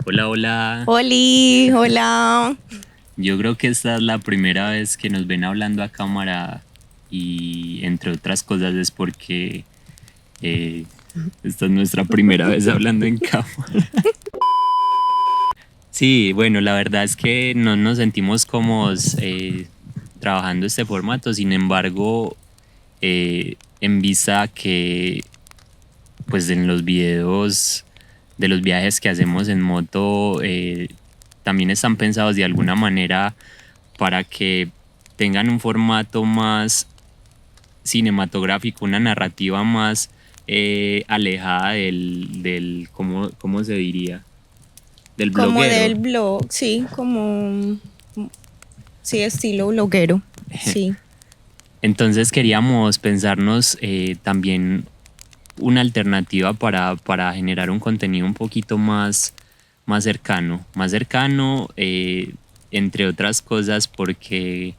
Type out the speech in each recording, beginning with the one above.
Hola, hola. Oli, hola. Yo creo que esta es la primera vez que nos ven hablando a cámara y entre otras cosas es porque eh, esta es nuestra primera vez hablando en cámara. Sí, bueno, la verdad es que no nos sentimos cómodos trabajando este formato, sin embargo, en vista a que pues en los videos de los viajes que hacemos en moto también están pensados de alguna manera para que tengan un formato más cinematográfico, una narrativa más alejada del ¿cómo se diría? Del Como del bloguero. blog, sí, sí, estilo bloguero, sí. Entonces queríamos pensarnos también una alternativa para generar un contenido un poquito más cercano, entre otras cosas porque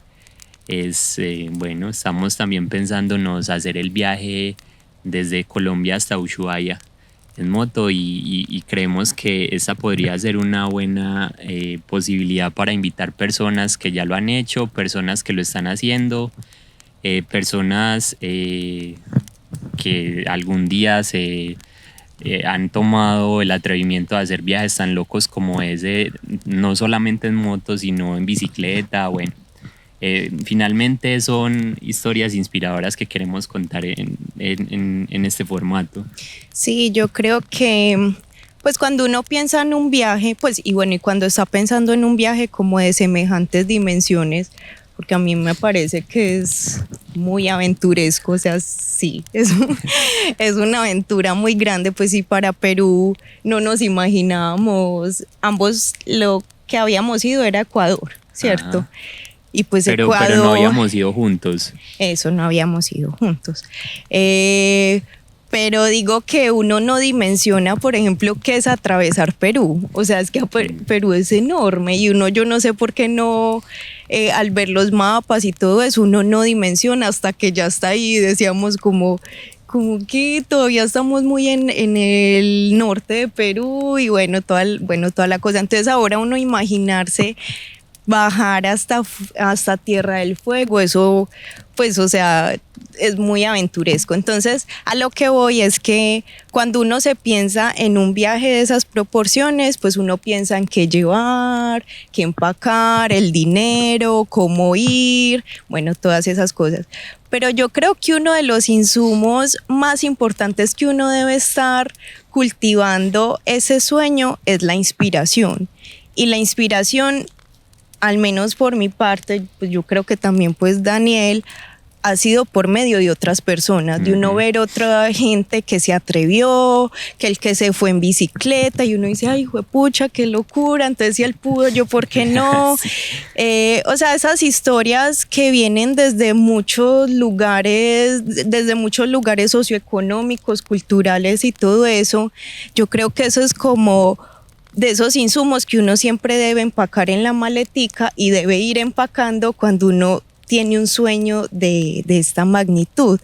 bueno, estamos también pensándonos hacer el viaje desde Colombia hasta Ushuaia en moto y creemos que esa podría ser una buena posibilidad para invitar personas que ya lo han hecho, personas que lo están haciendo, personas que algún día se han tomado el atrevimiento de hacer viajes tan locos como ese, no solamente en moto, sino en bicicleta, bueno. Finalmente son historias inspiradoras que queremos contar en este formato. Sí, yo creo que pues cuando uno piensa en un viaje, pues y bueno, y cuando está pensando en un viaje como de semejantes dimensiones, porque a mí me parece que es muy aventuresco, o sea, sí, es una aventura muy grande, pues sí, para Perú no nos imaginábamos, ambos lo que habíamos ido era Ecuador, ¿cierto? Ajá. Y pues Pero no Ecuador, habíamos ido juntos. eso no habíamos ido juntos. Eh, pero digo que uno no dimensiona, por ejemplo, qué es atravesar Perú. O sea, es que Perú es enorme y uno, yo no sé por qué no, al ver los mapas y todo eso, uno no dimensiona hasta que ya está ahí. Decíamos como que todavía estamos muy en el norte de Perú y bueno, toda la cosa. Entonces ahora uno imaginarse bajar hasta Tierra del Fuego, eso pues o sea, es muy aventuresco. Entonces a lo que voy es que cuando uno se piensa en un viaje de esas proporciones, pues uno piensa en qué llevar, qué empacar, el dinero, cómo ir, bueno, todas esas cosas. Pero yo creo que uno de los insumos más importantes que uno debe estar cultivando ese sueño es la inspiración. Y la inspiración, al menos por mi parte, pues yo creo que también pues Daniel, ha sido por medio de otras personas, de uno Ujú. ver otra gente que se atrevió, que el que se fue en bicicleta y uno dice, ay, pucha, qué locura, entonces si él pudo, yo por qué no. Sí. O sea, esas historias que vienen desde muchos lugares socioeconómicos, culturales y todo eso, yo creo que eso es como de esos insumos que uno siempre debe empacar en la maletica y debe ir empacando cuando uno tiene un sueño de esta magnitud.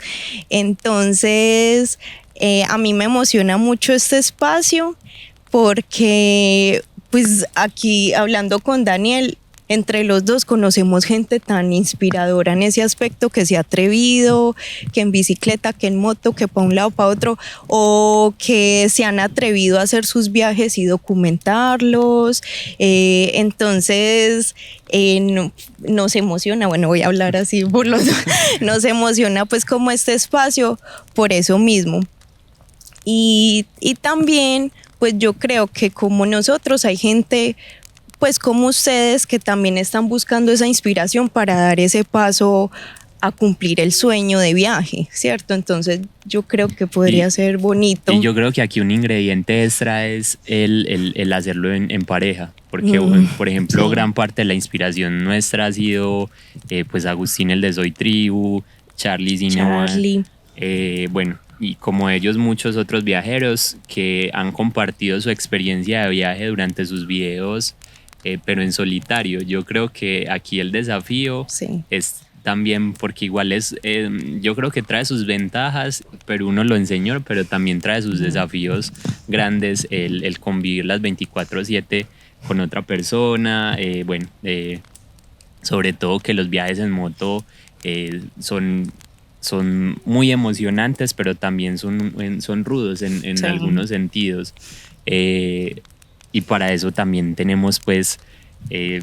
Entonces, a mí me emociona mucho este espacio porque, pues aquí hablando con Daniel, entre los dos conocemos gente tan inspiradora en ese aspecto que se ha atrevido, que en bicicleta, que en moto, que para un lado, para otro, o que se han atrevido a hacer sus viajes y documentarlos. Entonces, nos emociona, bueno, voy a hablar así por los dos, nos emociona pues como este espacio por eso mismo. Y también, pues yo creo que como nosotros hay gente pues como ustedes que también están buscando esa inspiración para dar ese paso a cumplir el sueño de viaje, ¿cierto? Entonces yo creo que podría Y, ser y bonito. yo creo que aquí un ingrediente extra es el hacerlo en pareja, porque por ejemplo Sí, gran parte de la inspiración nuestra ha sido pues Agustín el de Soy Tribu, Charlie Sinema, Charlie. bueno, y como ellos muchos otros viajeros que han compartido su experiencia de viaje durante sus videos, pero en solitario. Yo creo que aquí el desafío Sí. es también, porque igual yo creo que trae sus ventajas, pero uno lo enseñó, pero también trae sus desafíos grandes, el convivir las 24/7 con otra persona, bueno, sobre todo que los viajes en moto son muy emocionantes, pero también son rudos en Sí. algunos sentidos. Eh, y para eso también tenemos pues eh,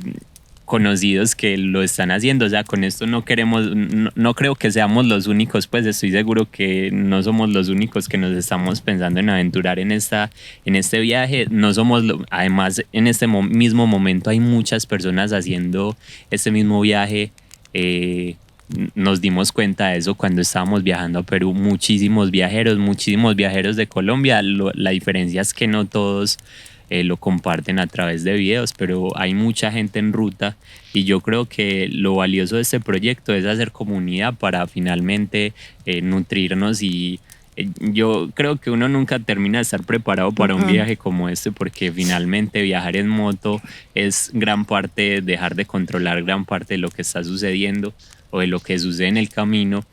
conocidos que lo están haciendo. O sea, con esto no queremos, no creo que seamos los únicos, pues estoy seguro que no somos los únicos que nos estamos pensando en aventurar en este viaje. No somos, además, en este mismo momento hay muchas personas haciendo este mismo viaje. Nos dimos cuenta de eso cuando estábamos viajando a Perú. Muchísimos viajeros de Colombia. La diferencia es que no todos lo comparten a través de videos, pero hay mucha gente en ruta y yo creo que lo valioso de este proyecto es hacer comunidad para finalmente nutrirnos y yo creo que uno nunca termina de estar preparado para un viaje como este porque finalmente viajar en moto es gran parte dejar de controlar gran parte de lo que está sucediendo o de lo que sucede en el camino,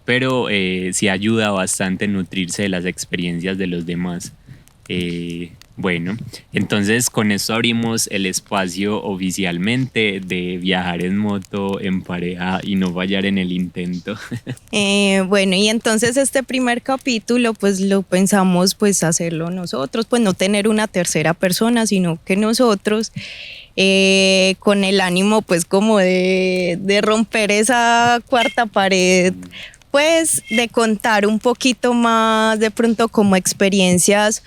pero sí ayuda bastante a nutrirse de las experiencias de los demás. Bueno, entonces con esto abrimos el espacio oficialmente de viajar en moto en pareja y no fallar en el intento. Bueno, y entonces este primer capítulo pues lo pensamos pues hacerlo nosotros, pues no tener una tercera persona, sino que nosotros con el ánimo pues como de romper esa cuarta pared, pues de contar un poquito más de pronto como experiencias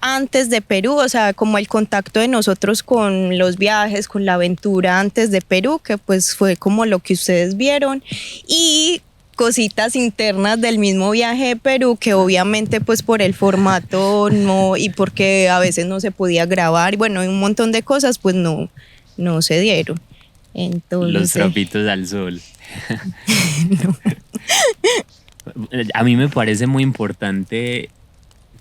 antes de Perú, o sea, como el contacto de nosotros con los viajes, con la aventura antes de Perú, que pues fue como lo que ustedes vieron, y cositas internas del mismo viaje de Perú que obviamente pues por el formato no y porque a veces no se podía grabar, bueno, un montón de cosas pues no se dieron. Entonces, Los trapitos al sol. A mí me parece muy importante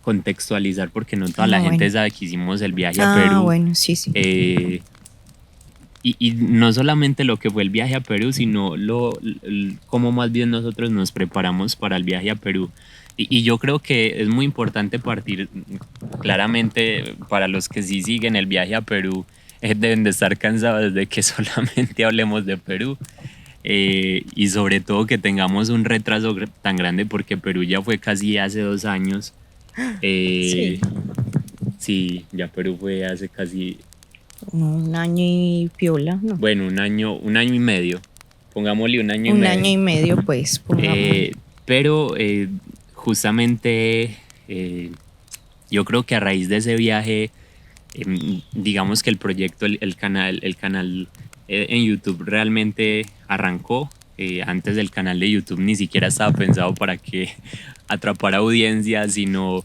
contextualizar porque no toda la gente sabe que hicimos el viaje a Perú. Bueno, sí. Y no solamente lo que fue el viaje a Perú, sino cómo más bien nosotros nos preparamos para el viaje a Perú. Y yo creo que es muy importante partir claramente para los que sí siguen el viaje a Perú, deben de estar cansados de que solamente hablemos de Perú. Y sobre todo que tengamos un retraso tan grande porque Perú ya fue casi hace 2 años. Sí, ya Perú fue hace casi... Un año y piola, ¿no? Bueno, un año y medio. Pongámosle un año y medio. Un año y medio, pues, pongámosle. Pero justamente yo creo que a raíz de ese viaje, digamos que el proyecto, el canal en YouTube realmente arrancó. Antes del canal de YouTube ni siquiera estaba pensado para que atrapara audiencia, sino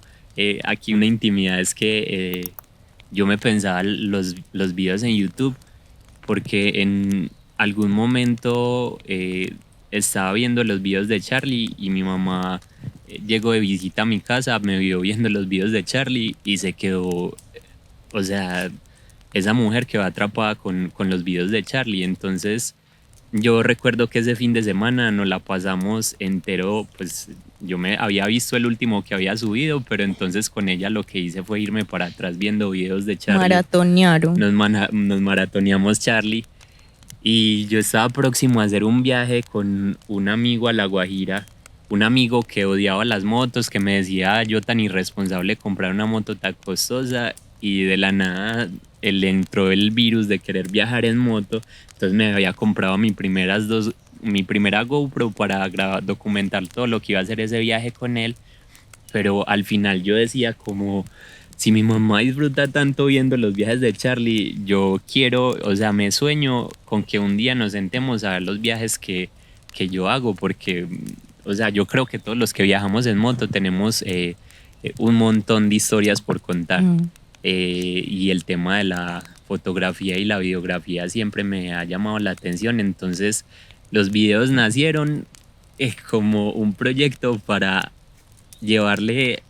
aquí una intimidad es que yo me pensaba los videos en YouTube porque en algún momento estaba viendo los videos de Charlie y mi mamá llegó de visita a mi casa, me vio viendo los videos de Charlie y se quedó, o sea, esa mujer quedó atrapada con los videos de Charlie. Entonces yo recuerdo que ese fin de semana nos la pasamos entero, pues yo me había visto el último que había subido, pero entonces con ella lo que hice fue irme para atrás viendo videos de Charlie. Maratonearon. Nos maratoneamos Charlie y yo estaba próximo a hacer un viaje con un amigo a La Guajira, un amigo que odiaba las motos, que me decía yo tan irresponsable comprar una moto tan costosa y de la nada le entró el virus de querer viajar en moto. Entonces me había comprado mi primera GoPro para documentar todo lo que iba a hacer ese viaje con él. Pero al final yo decía como, si mi mamá disfruta tanto viendo los viajes de Charlie, yo quiero, o sea, me sueño con que un día nos sentemos a ver los viajes que yo hago, porque, o sea, yo creo que todos los que viajamos en moto tenemos un montón de historias por contar. Y el tema de la fotografía y la videografía siempre me ha llamado la atención. Entonces los videos nacieron como un proyecto para llevarle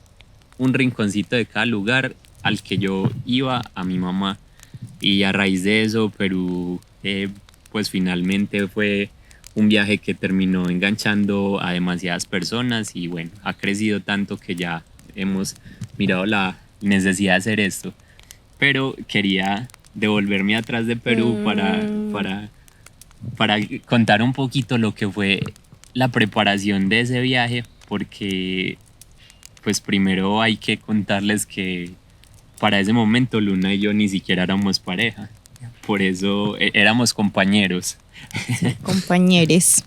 un rinconcito de cada lugar al que yo iba a mi mamá. Y a raíz de eso Perú pues finalmente fue un viaje que terminó enganchando a demasiadas personas y bueno, ha crecido tanto que ya hemos mirado la necesidad de hacer esto. Pero quería devolverme atrás de Perú para contar un poquito lo que fue la preparación de ese viaje, porque pues primero hay que contarles que para ese momento Luna y yo ni siquiera éramos pareja, por eso éramos compañeros. Compañeros.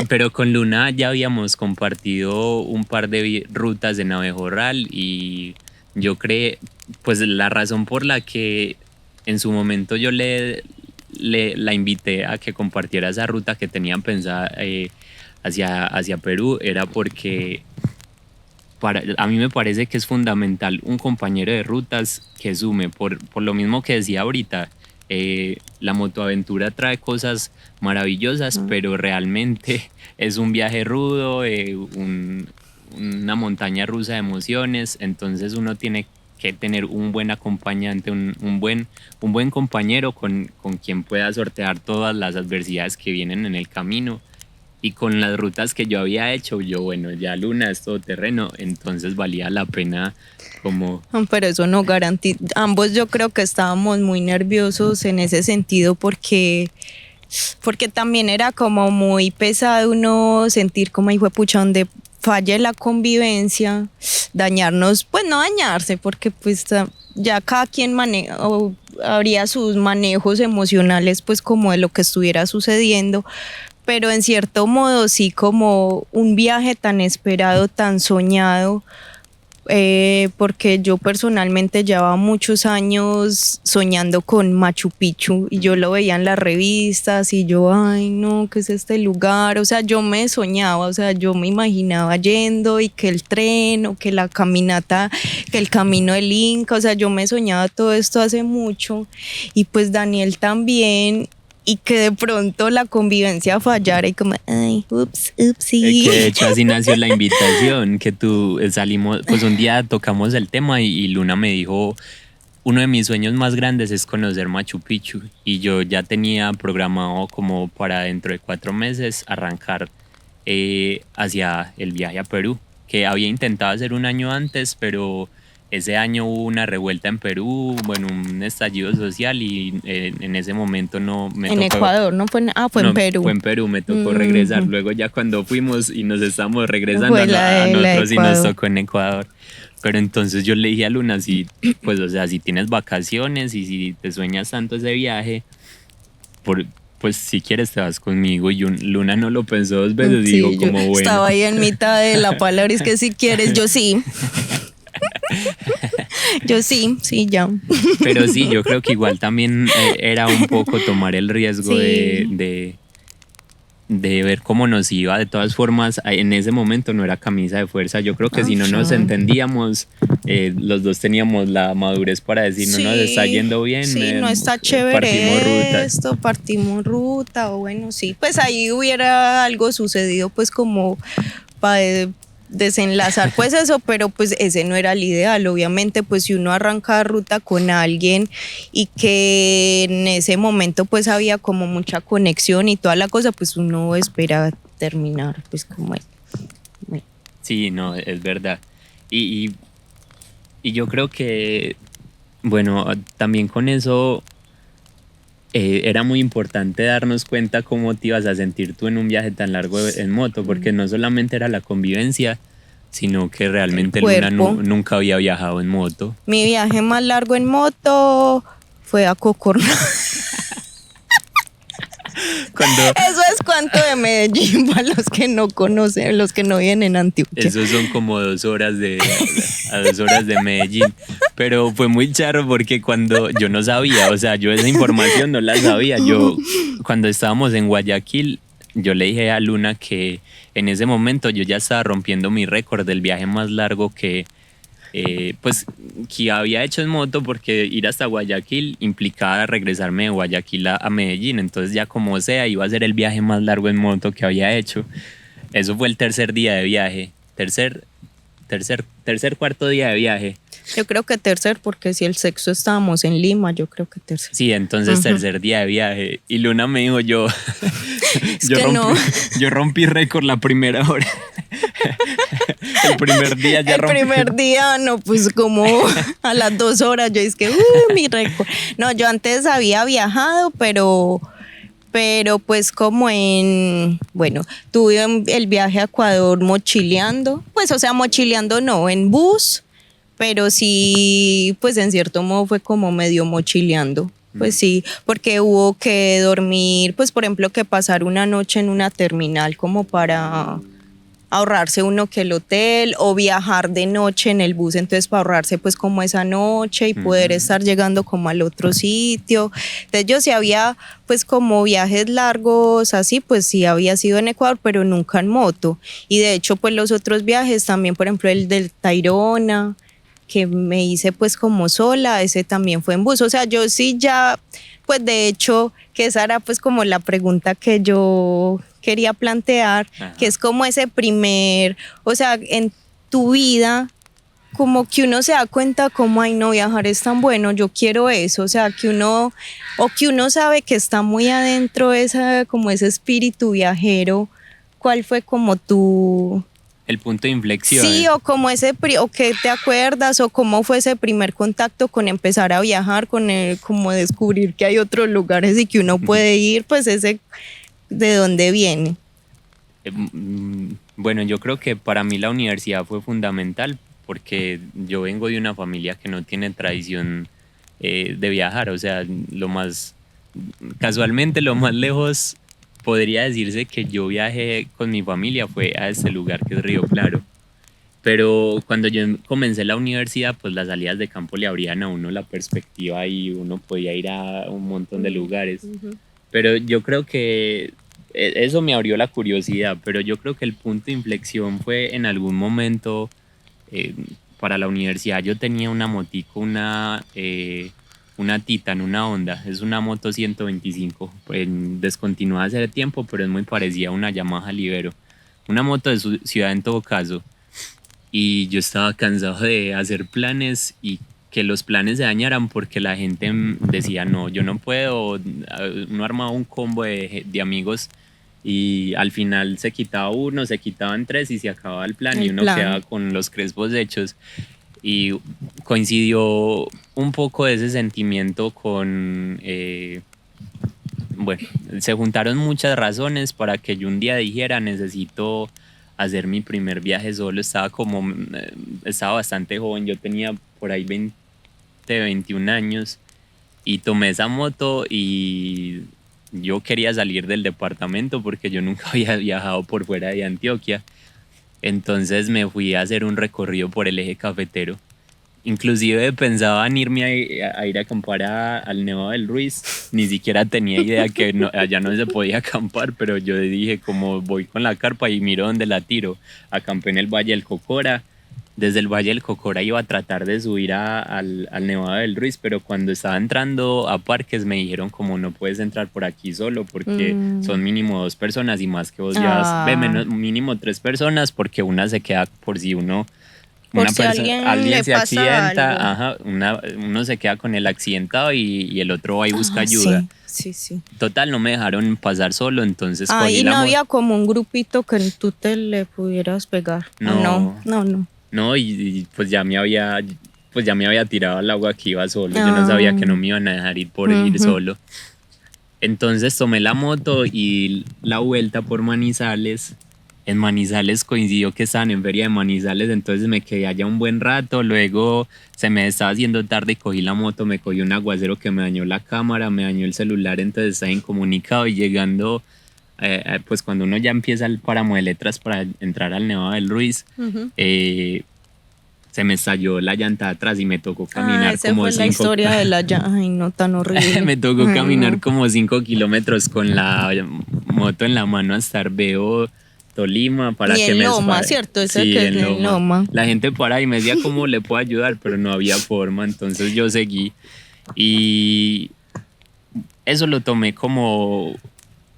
Pero con Luna ya habíamos compartido un par de rutas en Abejorral y yo creo, pues la razón por la que en su momento yo la invité a que compartiera esa ruta que tenían pensada hacia Perú era porque a mí me parece que es fundamental un compañero de rutas que sume, por lo mismo que decía ahorita. La motoaventura trae cosas maravillosas, pero realmente es un viaje rudo, una montaña rusa de emociones, entonces uno tiene que tener un buen acompañante, un buen compañero con quien pueda sortear todas las adversidades que vienen en el camino. Y con las rutas que yo había hecho, bueno, ya Luna es todoterreno, entonces valía la pena como... Pero eso no garantiza. Ambos yo creo que estábamos muy nerviosos en ese sentido porque también era como muy pesado uno sentir como hijo de pucha donde falle la convivencia, dañarnos, pues no dañarse, porque pues ya cada quien habría sus manejos emocionales pues como de lo que estuviera sucediendo, pero en cierto modo sí como un viaje tan esperado, tan soñado, porque yo personalmente llevaba muchos años soñando con Machu Picchu y yo lo veía en las revistas y yo, ay no, ¿qué es este lugar? O sea, yo me soñaba, o sea, yo me imaginaba yendo y que el tren o que la caminata, que el camino del Inca, o sea, yo me soñaba todo esto hace mucho y pues Daniel también. Y que de pronto la convivencia fallara y como, ay, upsí. Que de hecho así nació la invitación, que tú salimos, pues un día tocamos el tema y Luna me dijo, uno de mis sueños más grandes es conocer Machu Picchu y yo ya tenía programado como para dentro de 4 meses arrancar hacia el viaje a Perú, que había intentado hacer un año antes, pero ese año hubo una revuelta en Perú, bueno, un estallido social y en ese momento no me en tocó. Ecuador, ¿no? Fue en Perú. Fue en Perú, me tocó regresar. Luego ya cuando fuimos y nos estamos regresando Fue a nosotros y nos Ecuador. tocó en Ecuador. Pero entonces yo le dije a Luna, pues o sea, si tienes vacaciones y si te sueñas tanto ese viaje, pues si quieres te vas conmigo. Y Luna no lo pensó 2 veces y dijo como bueno. Estaba ahí en mitad de la palabra, es que si quieres, yo sí. Yo sí, ya. Pero sí, yo creo que igual también era un poco tomar el riesgo sí. de ver cómo nos iba. De todas formas, en ese momento no era camisa de fuerza. Yo creo que si no nos entendíamos, los dos teníamos la madurez para decir, no nos está yendo bien. Sí, no está chévere partimos ruta, o bueno, sí, pues ahí hubiera algo sucedido, pues como para desenlazar pues eso, pero pues ese no era el ideal. Obviamente pues si uno arranca ruta con alguien y que en ese momento pues había como mucha conexión y toda la cosa, pues uno espera terminar pues como Sí, no, es verdad. Y yo creo que bueno, también con eso era muy importante darnos cuenta cómo te ibas a sentir tú en un viaje tan largo en moto, porque no solamente era la convivencia, sino que realmente Luna nunca había viajado en moto. Mi viaje más largo en moto fue a Cocorná. Eso es cuánto de Medellín para los que no conocen, los que no vienen en Antioquia. Eso son como 2 horas a 2 horas de Medellín. Pero fue muy charro porque cuando yo no sabía, o sea, yo esa información no la sabía. Yo cuando estábamos en Guayaquil, yo le dije a Luna que en ese momento yo ya estaba rompiendo mi récord del viaje más largo que había hecho en moto, porque ir hasta Guayaquil implicaba regresarme de Guayaquil a Medellín, entonces ya como sea iba a ser el viaje más largo en moto que había hecho. Eso fue el tercer día de viaje, cuarto día de viaje. Yo creo que tercer, porque si el sexto estábamos en Lima, yo creo que tercer. Sí, entonces tercer día de viaje. Y Luna me dijo, yo rompí récord la primera hora. El primer día ya rompí. El primer día, no, pues como a las 2 horas, yo es que, mi récord. No, yo antes había viajado, pero pues como tuve el viaje a Ecuador mochileando, pues o sea, mochileando no, en bus, pero sí, pues en cierto modo fue como medio mochileando. Pues sí, porque hubo que dormir, pues por ejemplo que pasar una noche en una terminal como para ahorrarse uno que el hotel, o viajar de noche en el bus, entonces para ahorrarse pues como esa noche y poder estar llegando como al otro sitio. Entonces yo sí había pues como viajes largos así, pues sí había sido en Ecuador, pero nunca en moto. Y de hecho pues los otros viajes también, por ejemplo el del Tayrona, que me hice pues como sola, ese también fue en bus. O sea, yo sí ya, pues de hecho, que esa era pues como la pregunta que yo quería plantear, que es como ese primer, o sea, en tu vida, como que uno se da cuenta como, ay no, viajar es tan bueno, yo quiero eso, o sea, que uno sabe que está muy adentro como ese espíritu viajero. ¿Cuál fue como el punto de inflexión? Sí, o como o que te acuerdas, o cómo fue ese primer contacto con empezar a viajar, como descubrir que hay otros lugares y que uno puede ir, pues ese, ¿de dónde viene? Bueno, yo creo que para mí la universidad fue fundamental porque yo vengo de una familia que no tiene tradición de viajar, o sea, casualmente lo más lejos podría decirse que yo viajé con mi familia fue a este lugar que es Río Claro. Pero cuando yo comencé la universidad, pues las salidas de campo le abrían a uno la perspectiva y uno podía ir a un montón de lugares. Pero yo creo que eso me abrió la curiosidad, pero yo creo que el punto de inflexión fue en algún momento para la universidad. Yo tenía una motico, una Titan, una Honda, es una moto 125, descontinuada hace tiempo, pero es muy parecida a una Yamaha Libero, una moto de ciudad en todo caso. Y yo estaba cansado de hacer planes y que los planes se dañaran porque la gente decía, no, yo no puedo. Uno armaba un combo de amigos y al final se quitaba uno, se quitaban tres y se acababa el plan y uno quedaba con los crespos hechos. Y coincidió un poco de ese sentimiento con... bueno, se juntaron muchas razones para que yo un día dijera, necesito hacer mi primer viaje solo. Estaba bastante joven, yo tenía por ahí 21 años y tomé esa moto y yo quería salir del departamento porque yo nunca había viajado por fuera de Antioquia. Entonces me fui a hacer un recorrido por el eje cafetero. Inclusive pensaba en irme a ir a acampar al Nevado del Ruiz. Ni siquiera tenía idea que allá no se podía acampar, pero yo dije, como voy con la carpa y miro dónde la tiro. Acampé en el Valle del Cocora. Desde el Valle del Cocora iba a tratar de subir al Nevado del Ruiz, pero cuando estaba entrando a parques me dijeron como no puedes entrar por aquí solo porque son mínimo 2 personas y más que vos ya mínimo 3 personas porque una se queda por si uno... Por si alguien se accidenta, uno se queda con el accidentado y el otro va y busca ayuda. Sí. Total, no me dejaron pasar solo, entonces cogí la moto. Había como un grupito que tú te le pudieras pegar. No. No, y pues ya me había tirado al agua que iba solo. Yo no sabía que no me iban a dejar ir por ir solo. Entonces tomé la moto y la vuelta por Manizales. En Manizales coincidió que estaban en Feria de Manizales, entonces me quedé allá un buen rato. Luego se me estaba haciendo tarde y cogí la moto, me cogí un aguacero que me dañó la cámara, me dañó el celular, entonces estaba incomunicado. Y llegando, pues cuando uno ya empieza el páramo de letras para entrar al Nevado del Ruiz, se me estalló la llanta atrás y me tocó caminar como fue la historia de la llanta. Ay, no, tan horrible. Me tocó caminar como 5 kilómetros con la moto en la mano hasta Arveo, Tolima, para que me Loma, ¿cierto? Ese sí, que es en Loma. La gente para y me decía cómo le puedo ayudar, pero no había forma, entonces yo seguí y eso lo tomé como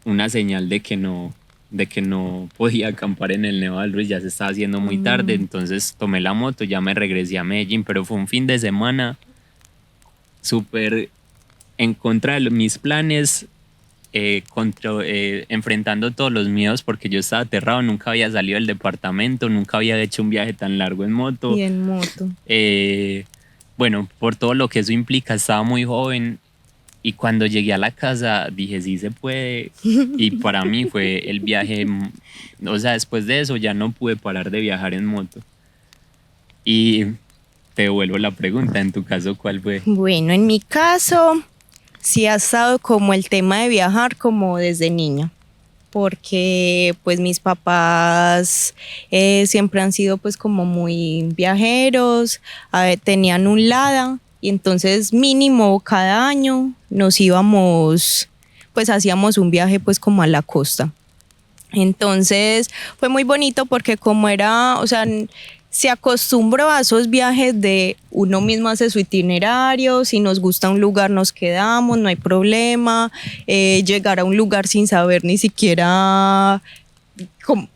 una señal de que no de que no podía acampar en el Nevado del Ruiz, ya se estaba haciendo muy tarde, entonces tomé la moto, ya me regresé a Medellín, pero fue un fin de semana súper en contra de mis planes, enfrentando todos los miedos porque yo estaba aterrado, nunca había salido del departamento, nunca había hecho un viaje tan largo en moto. Y en moto. Bueno, por todo lo que eso implica, estaba muy joven y cuando llegué a la casa dije, sí se puede. Y para mí fue el viaje, o sea, después de eso ya no pude parar de viajar en moto. Y te devuelvo la pregunta, en tu caso, ¿cuál fue? Bueno, en mi caso sí ha estado como el tema de viajar como desde niña, porque pues mis papás siempre han sido pues como muy viajeros, tenían un Lada y entonces mínimo cada año nos íbamos, pues hacíamos un viaje pues como a la costa. Entonces fue muy bonito porque como era, o sea, se acostumbró a esos viajes de uno mismo hace su itinerario, si nos gusta un lugar nos quedamos, no hay problema, llegar a un lugar sin saber ni siquiera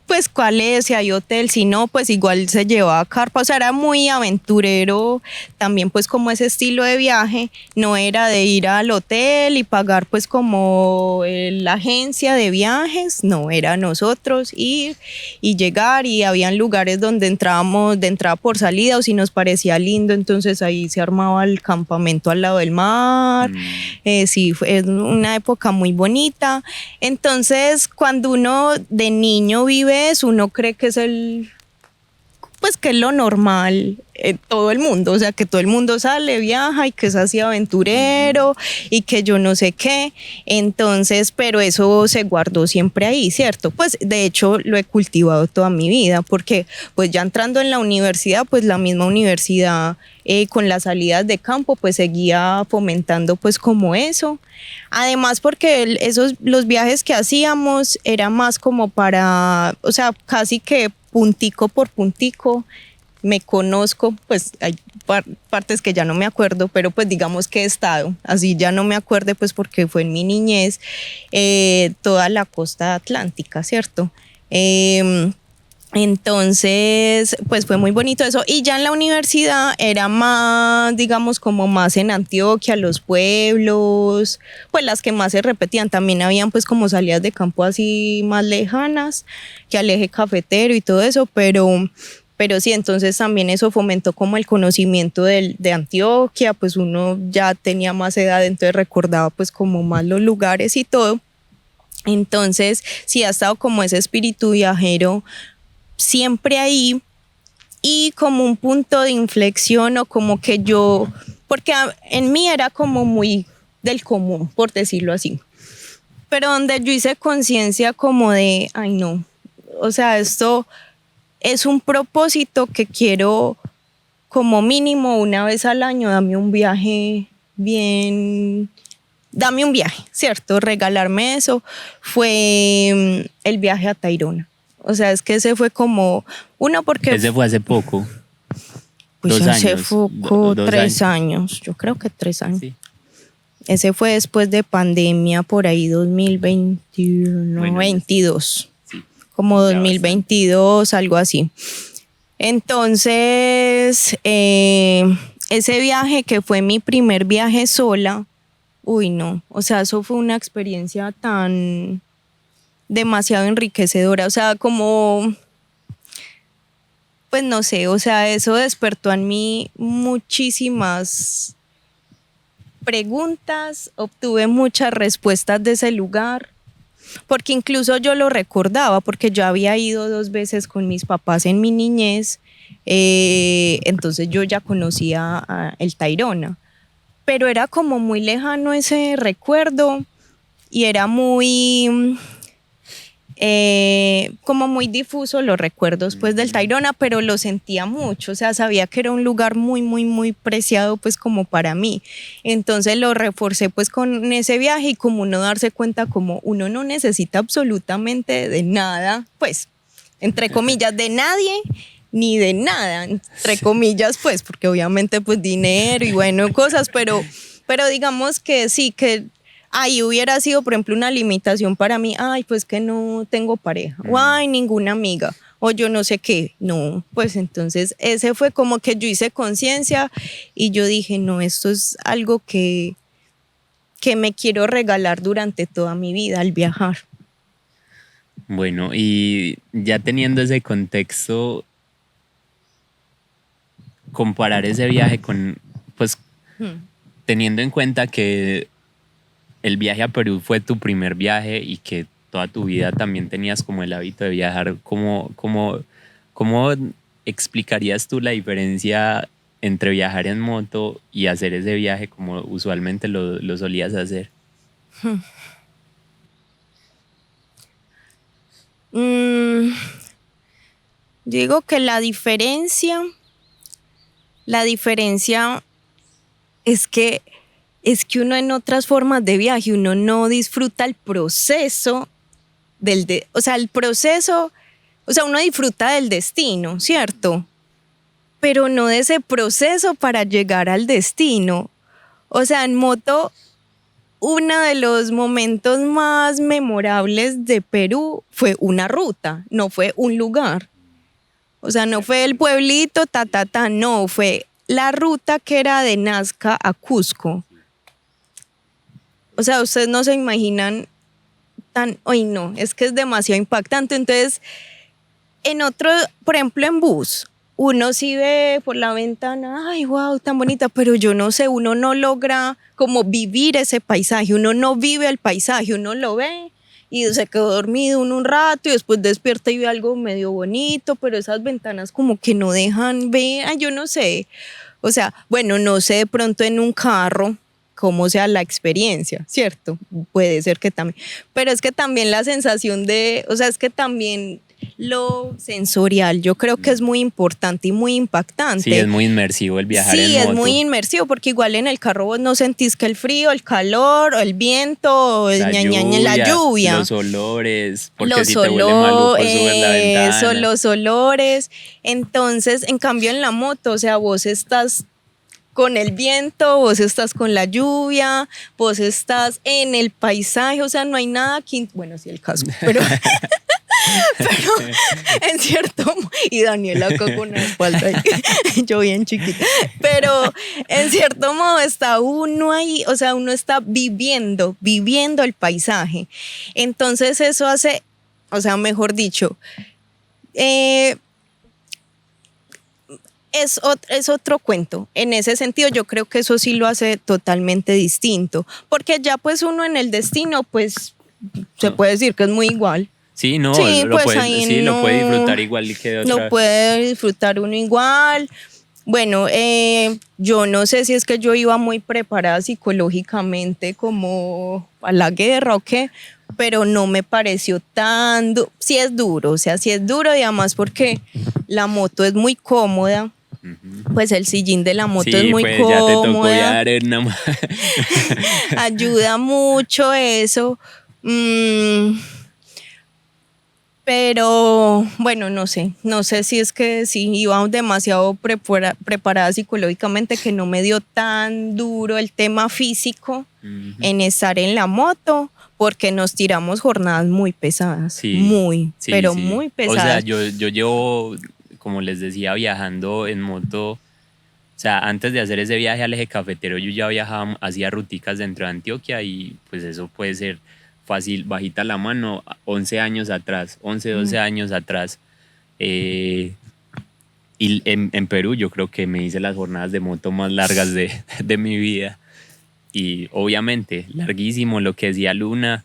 pues cuál es, si hay hotel, si no, pues igual se llevaba carpa, o sea, era muy aventurero también pues como ese estilo de viaje, no era de ir al hotel y pagar pues como la agencia de viajes, no, era nosotros ir y llegar y habían lugares donde entrábamos de entrada por salida o si nos parecía lindo, entonces ahí se armaba el campamento al lado del mar, sí, fue una época muy bonita, entonces cuando uno de niño vive eso, uno cree que es pues que es lo normal en todo el mundo, o sea que todo el mundo sale, viaja y que es así aventurero y que yo no sé qué, entonces, pero eso se guardó siempre ahí, ¿cierto? Pues de hecho lo he cultivado toda mi vida, porque pues ya entrando en la universidad, pues la misma universidad con las salidas de campo, pues seguía fomentando pues como eso. Además porque los viajes que hacíamos era más como para, o sea, casi que puntico por puntico, me conozco, pues hay partes que ya no me acuerdo, pero pues digamos que he estado, así ya no me acuerdo pues porque fue en mi niñez, toda la costa atlántica, ¿cierto? Entonces, pues fue muy bonito eso. Y ya en la universidad era más, digamos, como más en Antioquia, los pueblos, pues las que más se repetían. También habían pues como salidas de campo así más lejanas, que al eje cafetero y todo eso, pero sí, entonces también eso fomentó como el conocimiento de Antioquia, pues uno ya tenía más edad, entonces recordaba pues como más los lugares y todo. Entonces, sí ha estado como ese espíritu viajero siempre ahí y como un punto de inflexión o como que yo, porque en mí era como muy del común, por decirlo así, pero donde yo hice conciencia como de, ay no, o sea, esto es un propósito que quiero como mínimo una vez al año, dame un viaje bien, dame un viaje, ¿cierto? Regalarme eso fue el viaje a Tayrona. O sea, es que ese fue como uno porque... Ese fue hace poco. Pues 2 ese años. fue 3 años, yo creo que 3 años. Sí. Ese fue después de pandemia, por ahí 2021, bueno, 22. Sí, como 2022, bastante. Algo así. Entonces, ese viaje que fue mi primer viaje sola, uy no, o sea, eso fue una experiencia tan demasiado enriquecedora, o sea, como, pues no sé, o sea, eso despertó en mí muchísimas preguntas, obtuve muchas respuestas de ese lugar, porque incluso yo lo recordaba, porque yo había ido 2 veces con mis papás en mi niñez, entonces yo ya conocía el Tayrona, pero era como muy lejano ese recuerdo y era muy... como muy difuso los recuerdos pues del Tayrona, pero lo sentía mucho, o sea, sabía que era un lugar muy, muy, muy preciado pues como para mí, entonces lo reforcé pues con ese viaje y como uno darse cuenta como uno no necesita absolutamente de nada, pues, entre comillas, de nadie ni de nada, entre comillas pues, porque obviamente pues dinero y bueno, cosas, pero digamos que sí, que ahí hubiera sido, por ejemplo, una limitación para mí, ay, pues que no tengo pareja, o ay, ninguna amiga, o yo no sé qué. No, pues entonces ese fue como que yo hice conciencia y yo dije, no, esto es algo que me quiero regalar durante toda mi vida al viajar. Bueno, y ya teniendo ese contexto, comparar ese viaje con, pues, teniendo en cuenta que el viaje a Perú fue tu primer viaje y que toda tu vida también tenías como el hábito de viajar, ¿cómo explicarías tú la diferencia entre viajar en moto y hacer ese viaje como usualmente lo solías hacer? Digo que la diferencia es que uno en otras formas de viaje, uno no disfruta el proceso o sea, el proceso, o sea, uno disfruta del destino, ¿cierto? Pero no de ese proceso para llegar al destino. O sea, en moto, uno de los momentos más memorables de Perú fue una ruta, no fue un lugar. O sea, no fue el pueblito, no, fue la ruta que era de Nazca a Cusco. O sea, ustedes no se imaginan hoy no, es que es demasiado impactante. Entonces, por ejemplo, en bus, uno sí ve por la ventana, ay, wow, tan bonita, pero yo no sé, uno no logra como vivir ese paisaje, uno no vive el paisaje, uno lo ve y se quedó dormido un rato y después despierta y ve algo medio bonito, pero esas ventanas como que no dejan ver, ay, yo no sé. O sea, bueno, no sé de pronto en un carro cómo sea la experiencia, ¿cierto? Puede ser que también, pero es que también la sensación o sea, es que también lo sensorial yo creo que es muy importante y muy impactante. Sí, es muy inmersivo el viajar en Sí, moto. es muy inmersivo porque igual en el carro vos no sentís que el frío, el calor, el viento, la lluvia. Los olores, porque si te huele maluco subes la ventana. Eso, los olores. Entonces, en cambio en la moto, o sea, vos estás con el viento, vos estás con la lluvia, vos estás en el paisaje, o sea, no hay nada que, bueno, sí el casco, pero en cierto, y Daniela acá con la espalda ahí, yo bien chiquita, pero en cierto modo está uno ahí, o sea, uno está viviendo el paisaje. Entonces eso hace, o sea, mejor dicho, es otro cuento. En ese sentido, yo creo que eso sí lo hace totalmente distinto, porque ya pues uno en el destino, pues se puede decir que es muy igual. Sí, no, sí, lo pues puede, ahí sí, no, lo puede disfrutar igual que de otra. Lo puede disfrutar uno igual. Bueno, yo no sé si es que yo iba muy preparada psicológicamente como a la guerra o qué, pero no me pareció tan duro. Sí es duro, o sea, sí es duro y además porque la moto es muy cómoda. Pues el sillín de la moto sí, es muy pues cómoda. Ya te tocó viajar en una... Ayuda mucho eso. Pero bueno, no sé si es que sí iba demasiado preparada psicológicamente que no me dio tan duro el tema físico en estar en la moto, porque nos tiramos jornadas muy pesadas, sí, muy pesadas. O sea, yo llevo, como les decía, viajando en moto. O sea, antes de hacer ese viaje al eje cafetero, yo ya viajaba, hacía ruticas dentro de Antioquia y pues eso puede ser fácil, bajita la mano, 11 años atrás, 11, 12 años atrás. Y en Perú yo creo que me hice las jornadas de moto más largas de mi vida. Y obviamente, larguísimo lo que decía Luna,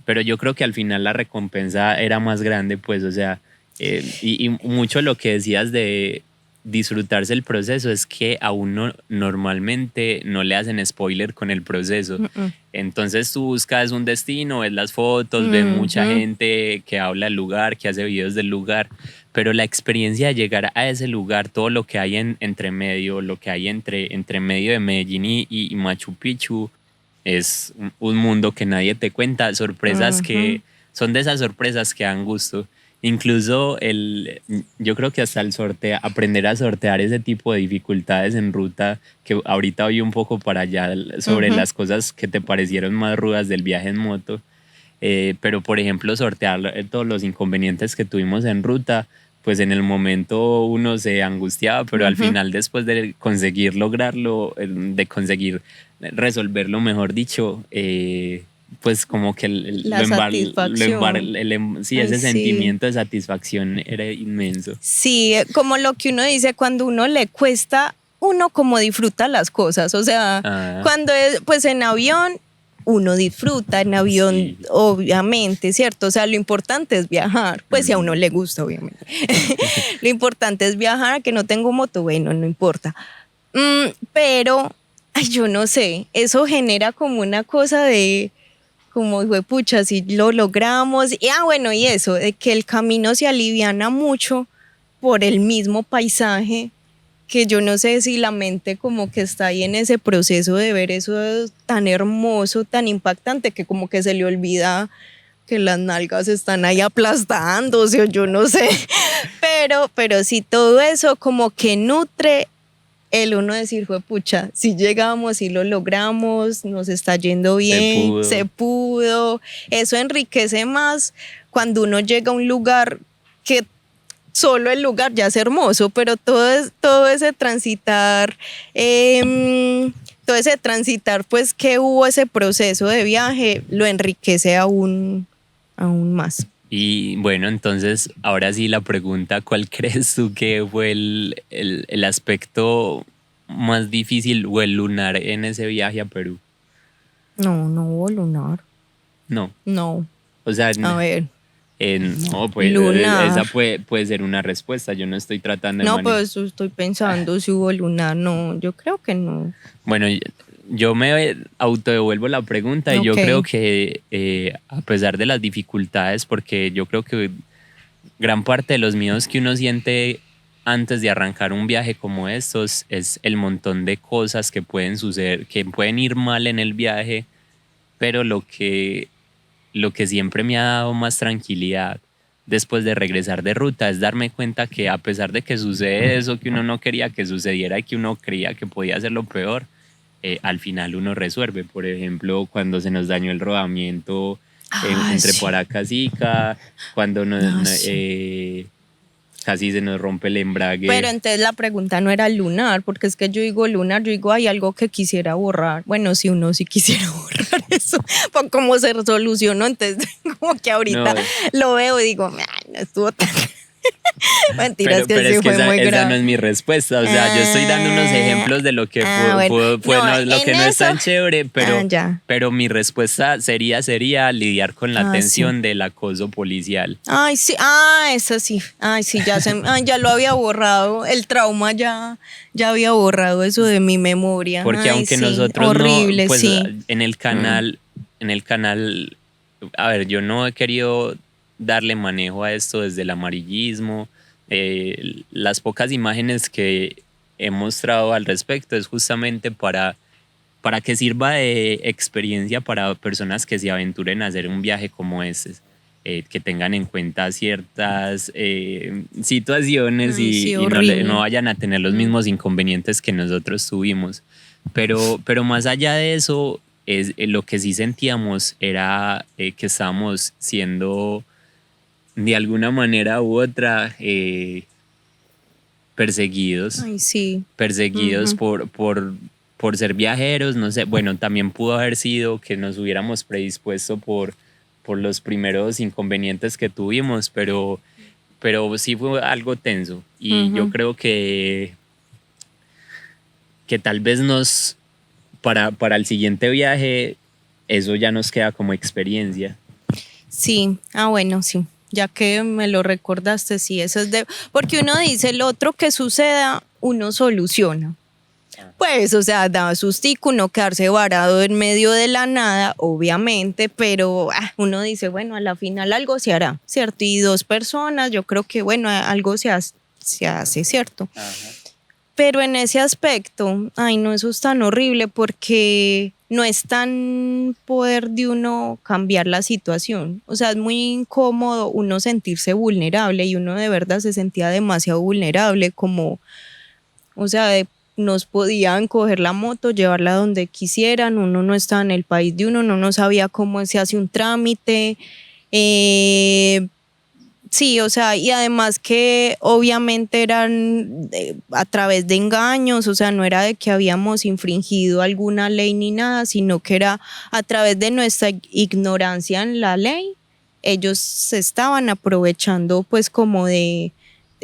pero yo creo que al final la recompensa era más grande, pues, o sea, y mucho lo que decías de disfrutarse el proceso es que a uno normalmente no le hacen spoiler con el proceso. Entonces tú buscas un destino, ves las fotos, ves mucha gente que habla del lugar, que hace videos del lugar, pero la experiencia de llegar a ese lugar, todo lo que hay entre medio, lo que hay entre medio de Medellín y Machu Picchu, es un mundo que nadie te cuenta, sorpresas que son de esas sorpresas que dan gusto. Incluso yo creo que hasta aprender a sortear ese tipo de dificultades en ruta, que ahorita voy un poco para allá sobre las cosas que te parecieron más rudas del viaje en moto, pero por ejemplo sortear todos los inconvenientes que tuvimos en ruta, pues en el momento uno se angustiaba, pero al final después de conseguir lograrlo, de conseguir resolverlo, mejor dicho, pues como que La satisfacción. sí, Ay, ese sí. sentimiento de satisfacción era inmenso. Sí, como lo que uno dice, cuando uno le cuesta, uno como disfruta las cosas. O sea, Ah, cuando es, pues en avión, uno disfruta, en avión, sí. obviamente, ¿cierto? O sea, lo importante es viajar, pues si a uno Ujú. le gusta, obviamente. Lo importante es viajar, que no tengo moto, bueno, no importa. Pero, ay, yo no sé, eso genera como una cosa de como fue pucha, si lo logramos. Y bueno, y eso, de que el camino se aliviana mucho por el mismo paisaje, que yo no sé si la mente como que está ahí en ese proceso de ver eso tan hermoso, tan impactante, que como que se le olvida que las nalgas están ahí aplastándose o yo no sé, pero sí todo eso como que nutre el uno decir, fue pucha, si llegamos, si lo logramos, nos está yendo Se bien, se pudo. pudo. Eso enriquece más cuando uno llega a un lugar que solo el lugar ya es hermoso, pero todo ese transitar, todo ese transitar, pues que hubo ese proceso de viaje, lo enriquece aún más. Y bueno, entonces ahora sí la pregunta, ¿cuál crees tú que fue el aspecto más difícil o el lunar en ese viaje a Perú? No, no hubo lunar. No, No. o sea, A ver, no, pues esa lunar. puede ser una respuesta. Yo no estoy tratando de No, manejar. pues estoy pensando si hubo lunar. No, yo creo que no. Bueno, yo me autodevuelvo la pregunta y yo creo Ok. que a pesar de las dificultades, porque yo creo que gran parte de los miedos que uno siente antes de arrancar un viaje como estos es el montón de cosas que pueden suceder, que pueden ir mal en el viaje, pero lo que siempre me ha dado más tranquilidad después de regresar de ruta es darme cuenta que a pesar de que sucede eso que uno no quería que sucediera y que uno creía que podía ser lo peor, al final uno resuelve. Por ejemplo, cuando se nos dañó el rodamiento Ah, entre sí. Paracas y Ica, cuando Ah, sí. casi se nos rompe el Pero embrague. entonces la pregunta no era lunar, porque es que yo digo lunar, yo digo hay algo que quisiera borrar. Bueno, si uno sí quisiera borrar eso, pues cómo se solucionó, entonces como que ahorita No, lo veo y digo, "Ay, no estuvo tan... Mentiras que pero sí es que fue muy esa no grave. es mi respuesta. O sea, yo estoy dando unos ejemplos de lo que Bueno, no, lo que en no es eso, tan chévere, ya. pero mi respuesta sería lidiar con la Ah, sí. tensión del acoso policial. Ay, sí, eso sí. Ay, sí, ya lo había borrado. El trauma ya había borrado eso de mi memoria. Porque Ay, aunque sí, nosotros no, horrible, pues sí. Mm. en el canal, a ver, yo no he querido darle manejo a esto desde el amarillismo. Las pocas imágenes que he mostrado al respecto es justamente para que sirva de experiencia para personas que se aventuren a hacer un viaje como ese, que tengan en cuenta ciertas situaciones Ay, sí, y no horrible. vayan a tener los Mm. mismos inconvenientes que nosotros tuvimos. Pero más allá de eso, lo que sí sentíamos era que estábamos siendo de alguna manera u otra perseguidos, Ay, sí. perseguidos Ujú. por ser viajeros, no sé, bueno, también pudo haber sido que nos hubiéramos predispuesto por los primeros inconvenientes que tuvimos, pero sí fue algo tenso y yo Ujú. creo que tal vez para el siguiente viaje, eso ya nos queda como experiencia. Sí, bueno, sí. Ya que me lo recordaste, sí, eso es de... Porque uno dice, lo otro que suceda, uno soluciona. Pues, o sea, da sustico no quedarse varado en medio de la nada, obviamente, pero uno dice, bueno, a la final algo se hará, ¿cierto? Y dos personas, yo creo que, bueno, algo se hace, ¿cierto? Ajá. Pero en ese aspecto, ay no, eso es tan horrible porque no es tan poder de uno cambiar la situación. O sea, es muy incómodo uno sentirse vulnerable y uno de verdad se sentía demasiado vulnerable, como, o sea, nos podían coger la moto, llevarla donde quisieran, uno no estaba en el país de uno, no sabía cómo se hace un trámite. Sí, o sea, y además que obviamente eran a través de engaños, o sea, no era de que habíamos infringido alguna ley ni nada, sino que era a través de nuestra ignorancia en la ley. Ellos se estaban aprovechando pues como de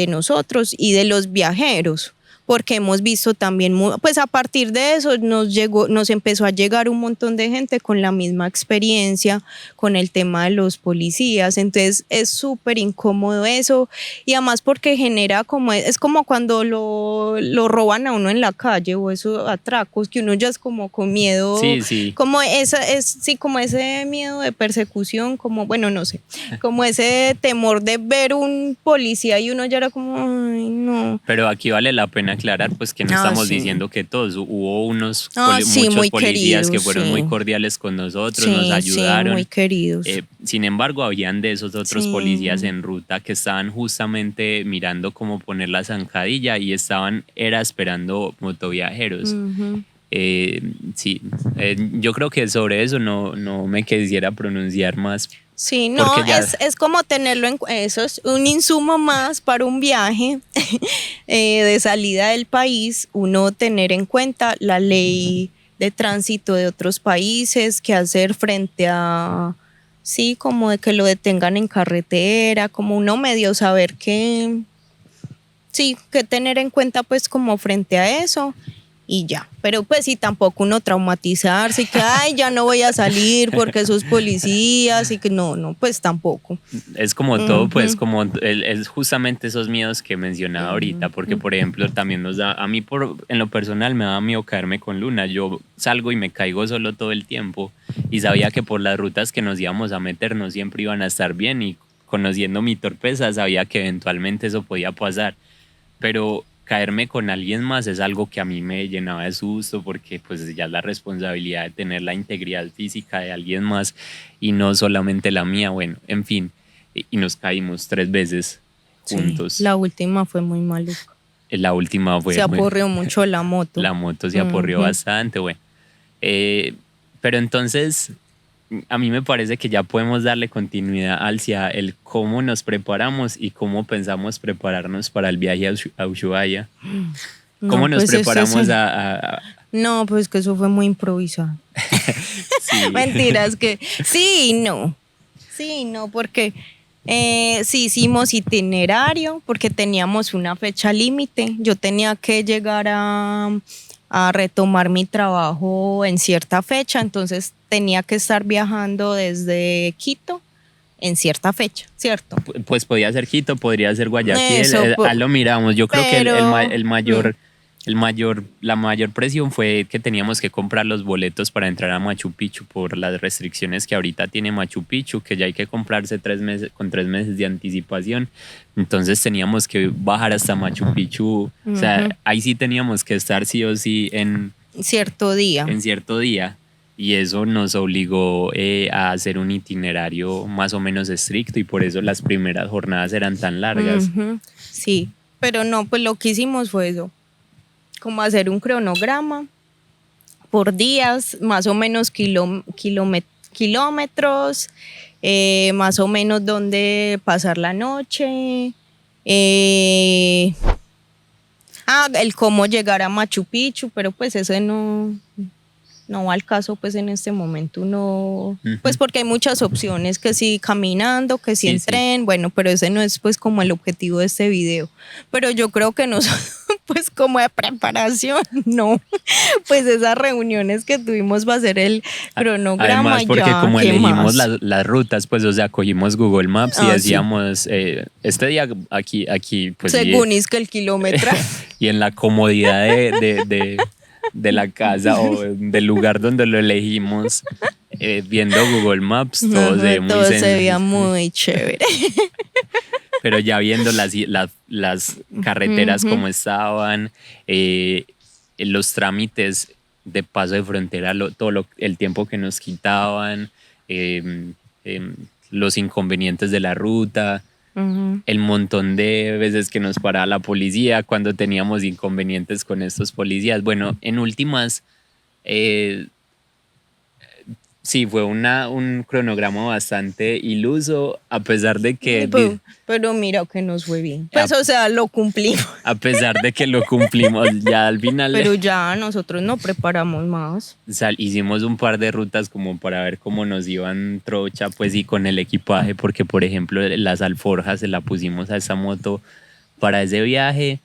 nosotros y de los viajeros, porque hemos visto también, pues a partir de eso nos empezó a llegar un montón de gente con la misma experiencia, con el tema de los policías, entonces es súper incómodo eso, y además porque genera como, es como cuando lo roban a uno en la calle o esos atracos, que uno ya es como con miedo, Sí, sí. como sí, como ese miedo de persecución, como, bueno, no sé, como ese temor de ver un policía y uno ya era como, ay, no. Pero aquí vale la pena aclarar pues que no estamos Sí. diciendo que todos, hubo Sí, muchos muy policías queridos, que fueron sí. muy cordiales con nosotros, Sí, nos ayudaron. Sí, muy queridos. Sin embargo, habían de esos otros Sí. policías en ruta que estaban justamente mirando cómo poner la zancadilla y era esperando motoviajeros. Ujú. Sí, yo creo que sobre eso no me quisiera pronunciar más. Sí, no, Porque ya, es como tenerlo eso es un insumo más para un viaje de salida del país, uno tener en cuenta la ley de tránsito de otros países, qué hacer frente a, sí, como de que lo detengan en carretera, como uno medio saber qué, sí, qué tener en cuenta pues como frente a eso. Y ya, pero pues sí, tampoco uno traumatizarse y que, ay, ya no voy a salir porque esos policías y que no, pues tampoco. es como todo, pues como es justamente esos miedos que mencionaba ahorita, porque por ejemplo también nos da, a mí en lo personal me da miedo caerme con Luna, yo salgo y me caigo solo todo el tiempo y sabía que por las rutas que nos íbamos a meter no siempre iban a estar bien y conociendo mi torpeza sabía que eventualmente eso podía pasar, pero caerme con alguien más es algo que a mí me llenaba de susto porque pues ya es la responsabilidad de tener la integridad física de alguien más y no solamente la mía, bueno, en fin, y nos caímos 3 veces juntos. Sí, la última fue muy maluca. La última fue... Se aporreó mucho la moto. La moto se aporreó bastante, bueno. Pero entonces, a mí me parece que ya podemos darle continuidad hacia el cómo nos preparamos y cómo pensamos prepararnos para el viaje a Ushuaia. ¿Cómo nos pues preparamos No, pues que eso fue muy improvisado. Sí. Mentiras, que sí y no. Sí y no, porque sí hicimos itinerario, porque teníamos una fecha límite. Yo tenía que llegar a retomar mi trabajo en cierta fecha, entonces tenía que estar viajando desde Quito en cierta fecha, ¿cierto? Pues podía ser Quito, podría ser Guayaquil, Eso, lo miramos. Yo creo que pero, la mayor presión fue que teníamos que comprar los boletos para entrar a Machu Picchu por las restricciones que ahorita tiene Machu Picchu, que ya hay que comprarse 3 meses, con 3 meses de anticipación. Entonces teníamos que bajar hasta Machu Picchu. O sea, ahí sí teníamos que estar sí o sí en cierto día. En cierto día. Y eso nos obligó a hacer un itinerario más o menos estricto y por eso las primeras jornadas eran tan largas. Sí, pero no, pues lo que hicimos fue eso, como hacer un cronograma por días, más o menos kilómetros, más o menos dónde pasar la noche, el cómo llegar a Machu Picchu, pero pues ese no va al caso pues en este momento, pues porque hay muchas opciones, que si caminando, que si en tren, bueno, pero ese no es pues como el objetivo de este video, pero yo creo que pues como de preparación, no, pues esas reuniones que tuvimos va a ser el cronograma. Además porque ya, como elegimos más? las rutas, pues o sea, cogimos Google Maps y decíamos, este día aquí pues según es que el kilómetro. Y en la comodidad de la casa o del lugar donde lo elegimos, viendo Google Maps, todo se ve muy todo se veía muy chévere. pero ya viendo las carreteras como estaban, los trámites de paso de frontera, el tiempo que nos quitaban, eh, eh, los inconvenientes de la ruta, el montón de veces que nos paraba la policía cuando teníamos inconvenientes con estos policías. Bueno, en últimas, eh, sí, fue un cronograma bastante iluso, a pesar de que pero mira que nos fue bien. Pues, o sea, lo cumplimos. a pesar de que lo cumplimos, ya al final Pero ya nosotros no preparamos más. hicimos un par de rutas como para ver cómo nos iban trocha, pues y con el equipaje, porque por ejemplo las alforjas se la pusimos a esa moto para ese viaje,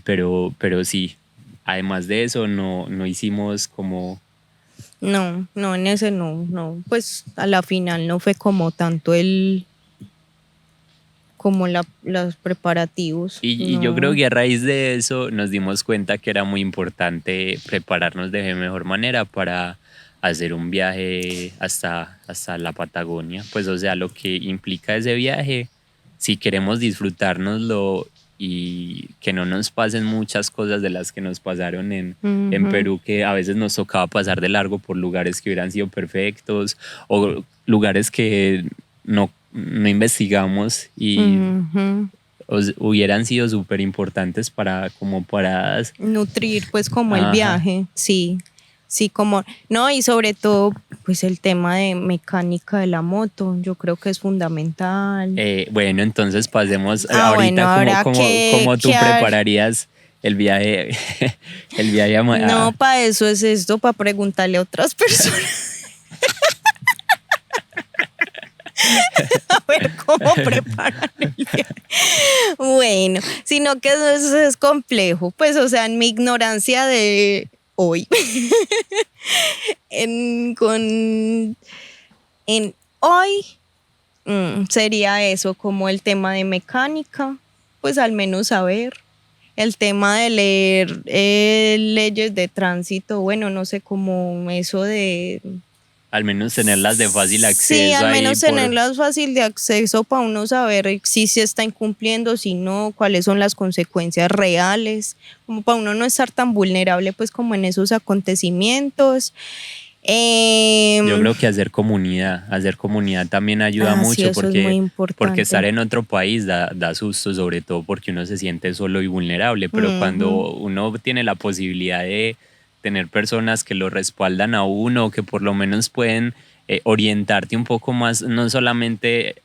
pero sí, además de eso no hicimos como... No, en ese no. Pues a la final no fue como tanto como los preparativos. Y no. yo creo que a raíz de eso nos dimos cuenta que era muy importante prepararnos de mejor manera para hacer un viaje hasta la Patagonia. Pues o sea, lo que implica ese viaje, si queremos disfrutárnoslo y que no nos pasen muchas cosas de las que nos pasaron en Perú, que a veces nos tocaba pasar de largo por lugares que hubieran sido perfectos o lugares que no investigamos y hubieran sido súper importantes para como paradas. Nutrir pues como el viaje, sí, como, no, y sobre todo pues el tema de mecánica de la moto, yo creo que es fundamental. Bueno, entonces pasemos ahorita bueno, ahora cómo tú prepararías el viaje, el viaje a... No, para eso es esto, para preguntarle a otras personas. A ver cómo preparan el viaje. Bueno, sino que eso es complejo. Pues, o sea, en mi ignorancia de hoy, en hoy sería eso, como el tema de mecánica, pues al menos saber. El tema de leer leyes de tránsito, bueno, no sé, como eso de... Al menos tenerlas de fácil acceso. Sí, al menos tenerlas fácil de acceso para uno saber si se está incumpliendo, si no, cuáles son las consecuencias reales, como para uno no estar tan vulnerable pues como en esos acontecimientos. Yo creo que hacer comunidad también ayuda mucho, eso es muy importante. porque estar en otro país da susto, sobre todo porque uno se siente solo y vulnerable, pero cuando uno tiene la posibilidad de tener personas que lo respaldan a uno, que por lo menos pueden orientarte un poco más, no solamente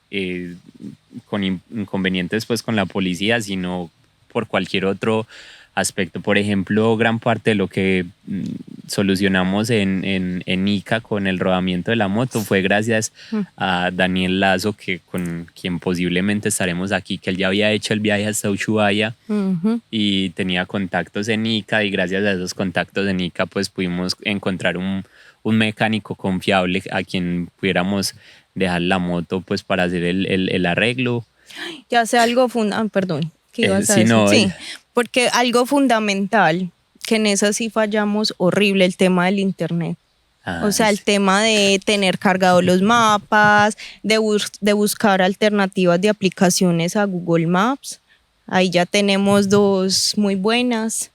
con inconvenientes pues con la policía, sino por cualquier otro aspecto. Por ejemplo, gran parte de lo que solucionamos en Ica con el rodamiento de la moto fue gracias a Daniel Lazo, con quien posiblemente estaremos aquí, que él ya había hecho el viaje hasta Ushuaia y tenía contactos en Ica, y gracias a esos contactos en Ica pues pudimos encontrar un mecánico confiable a quien pudiéramos dejar la moto pues para hacer el arreglo. Ya sé algo perdón, ¿qué ibas a decir? No, sí, porque algo fundamental, que en eso sí fallamos horrible, el tema del internet. O sea, el tema de tener cargados los mapas, de buscar alternativas de aplicaciones a Google Maps. Ahí ya tenemos dos muy buenas.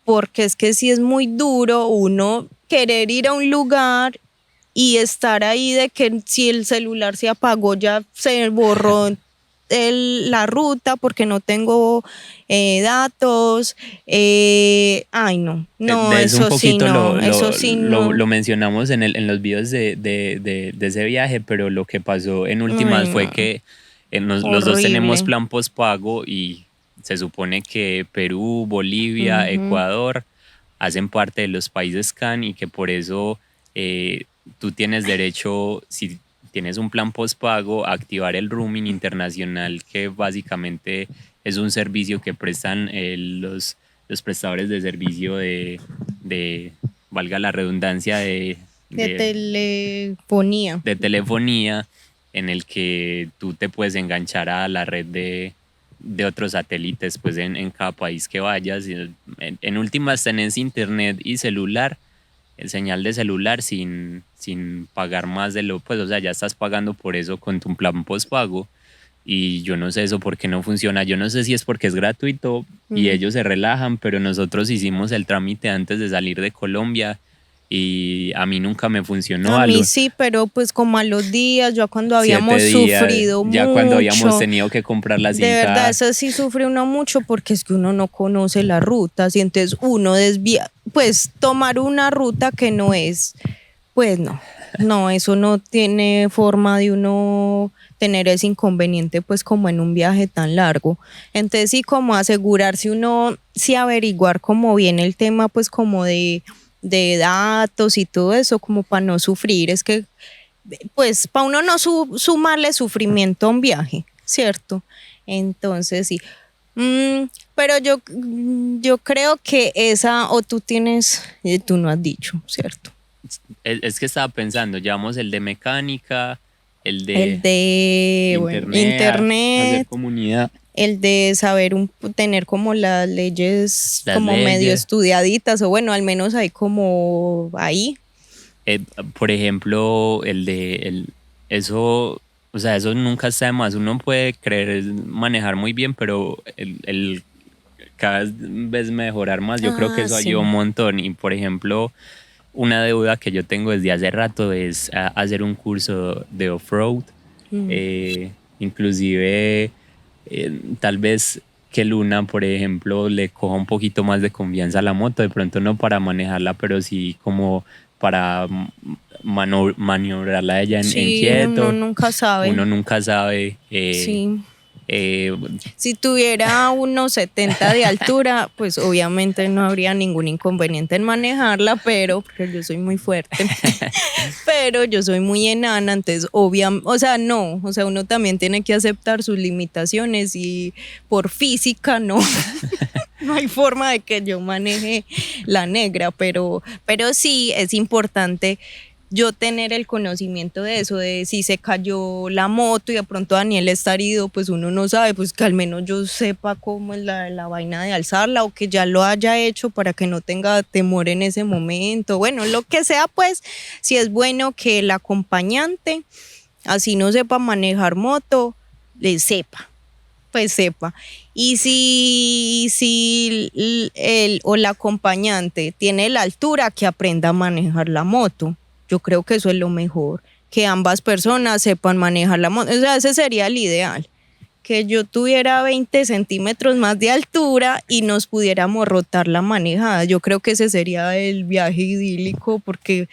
Porque es que sí es muy duro uno querer ir a un lugar y estar ahí de que si el celular se apagó ya se borró la ruta porque no tengo datos. Ay, no, eso sí no. Eso sí no. Lo mencionamos en los videos de ese viaje, pero lo que pasó en últimas fue que los dos tenemos plan postpago y se supone que Perú, Bolivia, Ecuador hacen parte de los países CAN, y que por eso tú tienes derecho, si tienes un plan postpago, a activar el roaming internacional, que básicamente es un servicio que prestan los prestadores de servicio de valga la redundancia, de telefonía. De telefonía, en el que tú te puedes enganchar a la red de otros satélites pues en cada país que vayas. En últimas tenés internet y celular señal de celular sin pagar más de lo, pues, o sea, ya estás pagando por eso con tu plan postpago. Y yo no sé eso por qué no funciona. Yo no sé si es porque es gratuito y ellos se relajan, pero nosotros hicimos el trámite antes de salir de Colombia y a mí nunca me funcionó A mí algo. sí, pero pues como a los días, ya cuando Siete habíamos días, sufrido ya cuando habíamos mucho, tenido que comprar la de verdad, cita. eso sí sufre uno mucho porque es que uno no conoce las rutas y entonces uno desvía, pues tomar una ruta que no es, pues no, eso no tiene forma de uno tener ese inconveniente pues como en un viaje tan largo. Entonces sí, como asegurarse uno, sí averiguar cómo viene el tema pues como de datos y todo eso, como para no sufrir. Es que, pues, para uno no sumarle sufrimiento a un viaje, ¿cierto? Entonces, sí. Pero yo creo que esa, o tú tienes, tú no has dicho, ¿cierto? Es que estaba pensando, llevamos el de mecánica, el El de de, bueno, hacer internet, comunidad, el de saber tener como las leyes las como medio leyes. estudiaditas, o bueno, al menos hay como ahí. Eh, por ejemplo, eso, o sea, eso nunca está de más. Uno puede creer manejar muy bien, pero el cada vez mejorar más, yo creo que Ah, eso ayuda un sí. montón. Y por ejemplo, una deuda que yo tengo desde hace rato es hacer un curso de off-road. Inclusive, tal vez que Luna, por ejemplo, le coja un poquito más de confianza a la moto, de pronto no para manejarla, pero sí como para maniobrarla ella en Sí, uno quieto. nunca sabe. Uno nunca sabe. Sí. Eh, Si tuviera unos 70 de altura, pues obviamente no habría ningún inconveniente en manejarla, pero porque yo soy muy fuerte, pero yo soy muy enana, entonces obviamente, o sea, no, o sea, uno también tiene que aceptar sus limitaciones y por física no, no hay forma de que yo maneje la negra, pero sí es importante yo tener el conocimiento de eso, de si se cayó la moto y de pronto Daniel está herido, pues uno no sabe, pues que al menos yo sepa cómo es la vaina de alzarla o que ya lo haya hecho para que no tenga temor en ese momento. Bueno, lo que sea, pues, si es bueno que el acompañante, así no sepa manejar moto, le sepa, pues sepa. Y si el o la acompañante tiene la altura, que aprenda a manejar la moto. Yo creo que eso es lo mejor, que ambas personas sepan manejar la moto. O sea, ese sería el ideal, que yo tuviera 20 centímetros más de altura y nos pudiéramos rotar la manejada. Yo creo que ese sería el viaje idílico porque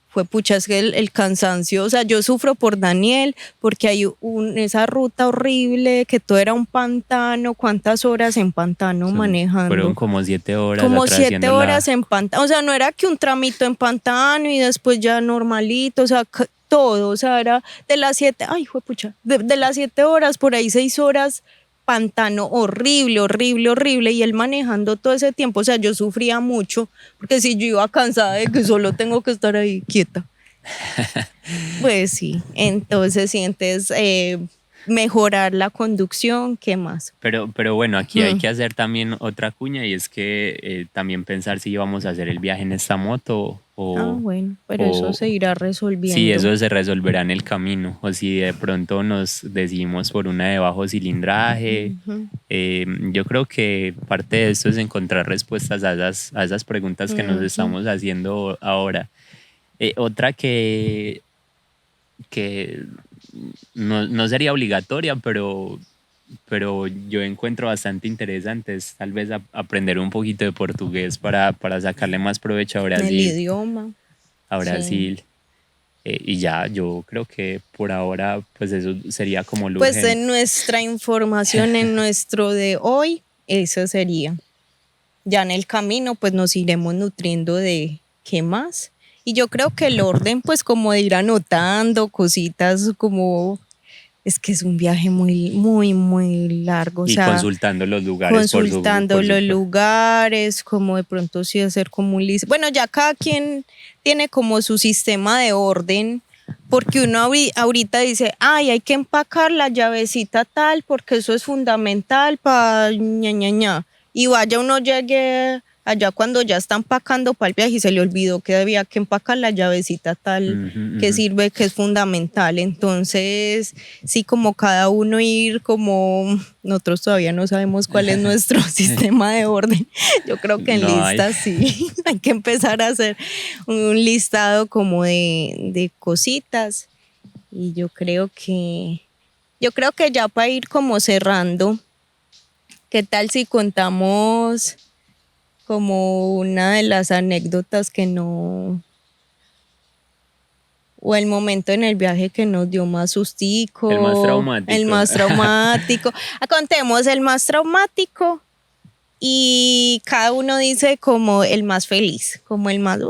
fue pucha, es que el cansancio, o sea, yo sufro por Daniel porque hay esa ruta horrible, que todo era un pantano, ¿cuántas horas en pantano fueron manejando? como 7 horas Como atravesando 7 horas la. en pantano, o sea, no era que un tramito en pantano y después ya normalito, o sea, todo, o sea, era de las 7, ay, fue pucha, de las 7 horas, por ahí 6 horas, pantano horrible, horrible, horrible, y él manejando todo ese tiempo, o sea, yo sufría mucho, porque si yo iba cansada de que solo tengo que estar ahí quieta. Pues sí, entonces mejorar la conducción, ¿qué más? Pero bueno, aquí hay que hacer también otra cuña y es que también pensar si vamos a hacer el viaje en esta moto Ah, bueno, pero eso o se irá si resolviendo. eso se resolverá en el camino o si de pronto nos decidimos por una de bajo cilindraje. Yo creo que parte de esto es encontrar respuestas a esas preguntas que nos estamos haciendo ahora. Otra que no sería obligatoria, pero yo encuentro bastante interesante es tal vez aprender un poquito de portugués para sacarle más provecho a El Brasil. idioma, A sí. Brasil. Y ya, yo creo que por ahora, pues eso sería como lo Pues urgente. en nuestra información, en nuestro de hoy, eso sería. Ya en el camino, pues nos iremos nutriendo de qué más. Y yo creo que el orden, pues como de ir anotando cositas, como es que es un viaje muy, muy, muy largo. O Y sea, consultando los lugares consultando por los supuesto. lugares, como de pronto sí hacer como un list. Bueno, ya cada quien tiene como su sistema de orden, porque uno ahorita dice, ay, hay que empacar la llavecita tal, porque eso es fundamental para ña, ña, ña. Y vaya uno llegue allá cuando ya está empacando para el viaje y se le olvidó que había que empacar la llavecita tal que sirve, que es fundamental. Entonces, sí, como cada uno ir como, nosotros todavía no sabemos cuál es nuestro sistema de orden. Yo creo que en No hay. listas sí, hay que empezar a hacer un listado como de cositas. Y yo creo que ya para ir como cerrando, ¿qué tal si contamos como una de las anécdotas que no, o el momento en el viaje que nos dio más sustico? El más traumático. El más traumático. Contemos el más traumático y cada uno dice como el más feliz, como el más...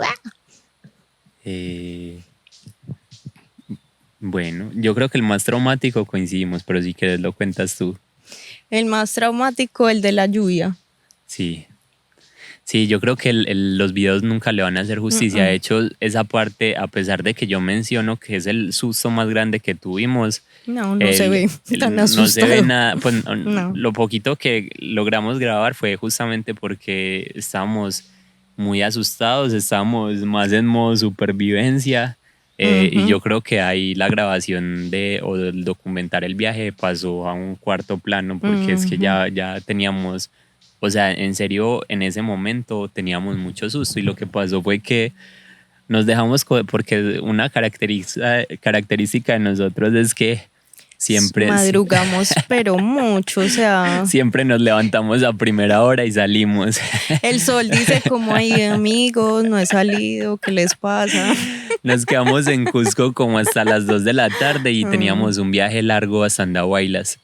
Bueno, yo creo que el más traumático coincidimos, pero si quieres lo cuentas tú. El más traumático, el de la lluvia. Sí. Sí, yo creo que los videos nunca le van a hacer justicia. De hecho, esa parte, a pesar de que yo menciono que es el susto más grande que tuvimos, no se ve tan asustado. No se ve nada. Pues, no. Lo poquito que logramos grabar fue justamente porque estábamos muy asustados, estábamos más en modo supervivencia. Y yo creo que ahí la grabación o del documentar el viaje pasó a un cuarto plano porque es que ya teníamos... O sea, en serio, en ese momento teníamos mucho susto y lo que pasó fue que nos dejamos, porque una característica de nosotros es que siempre... Madrugamos, pero mucho, o sea... Siempre nos levantamos a primera hora y salimos. El sol dice como, ay, amigos, no he salido, ¿qué les pasa? Nos quedamos en Cusco como hasta las 2 de la tarde y teníamos un viaje largo hasta Andahuaylas.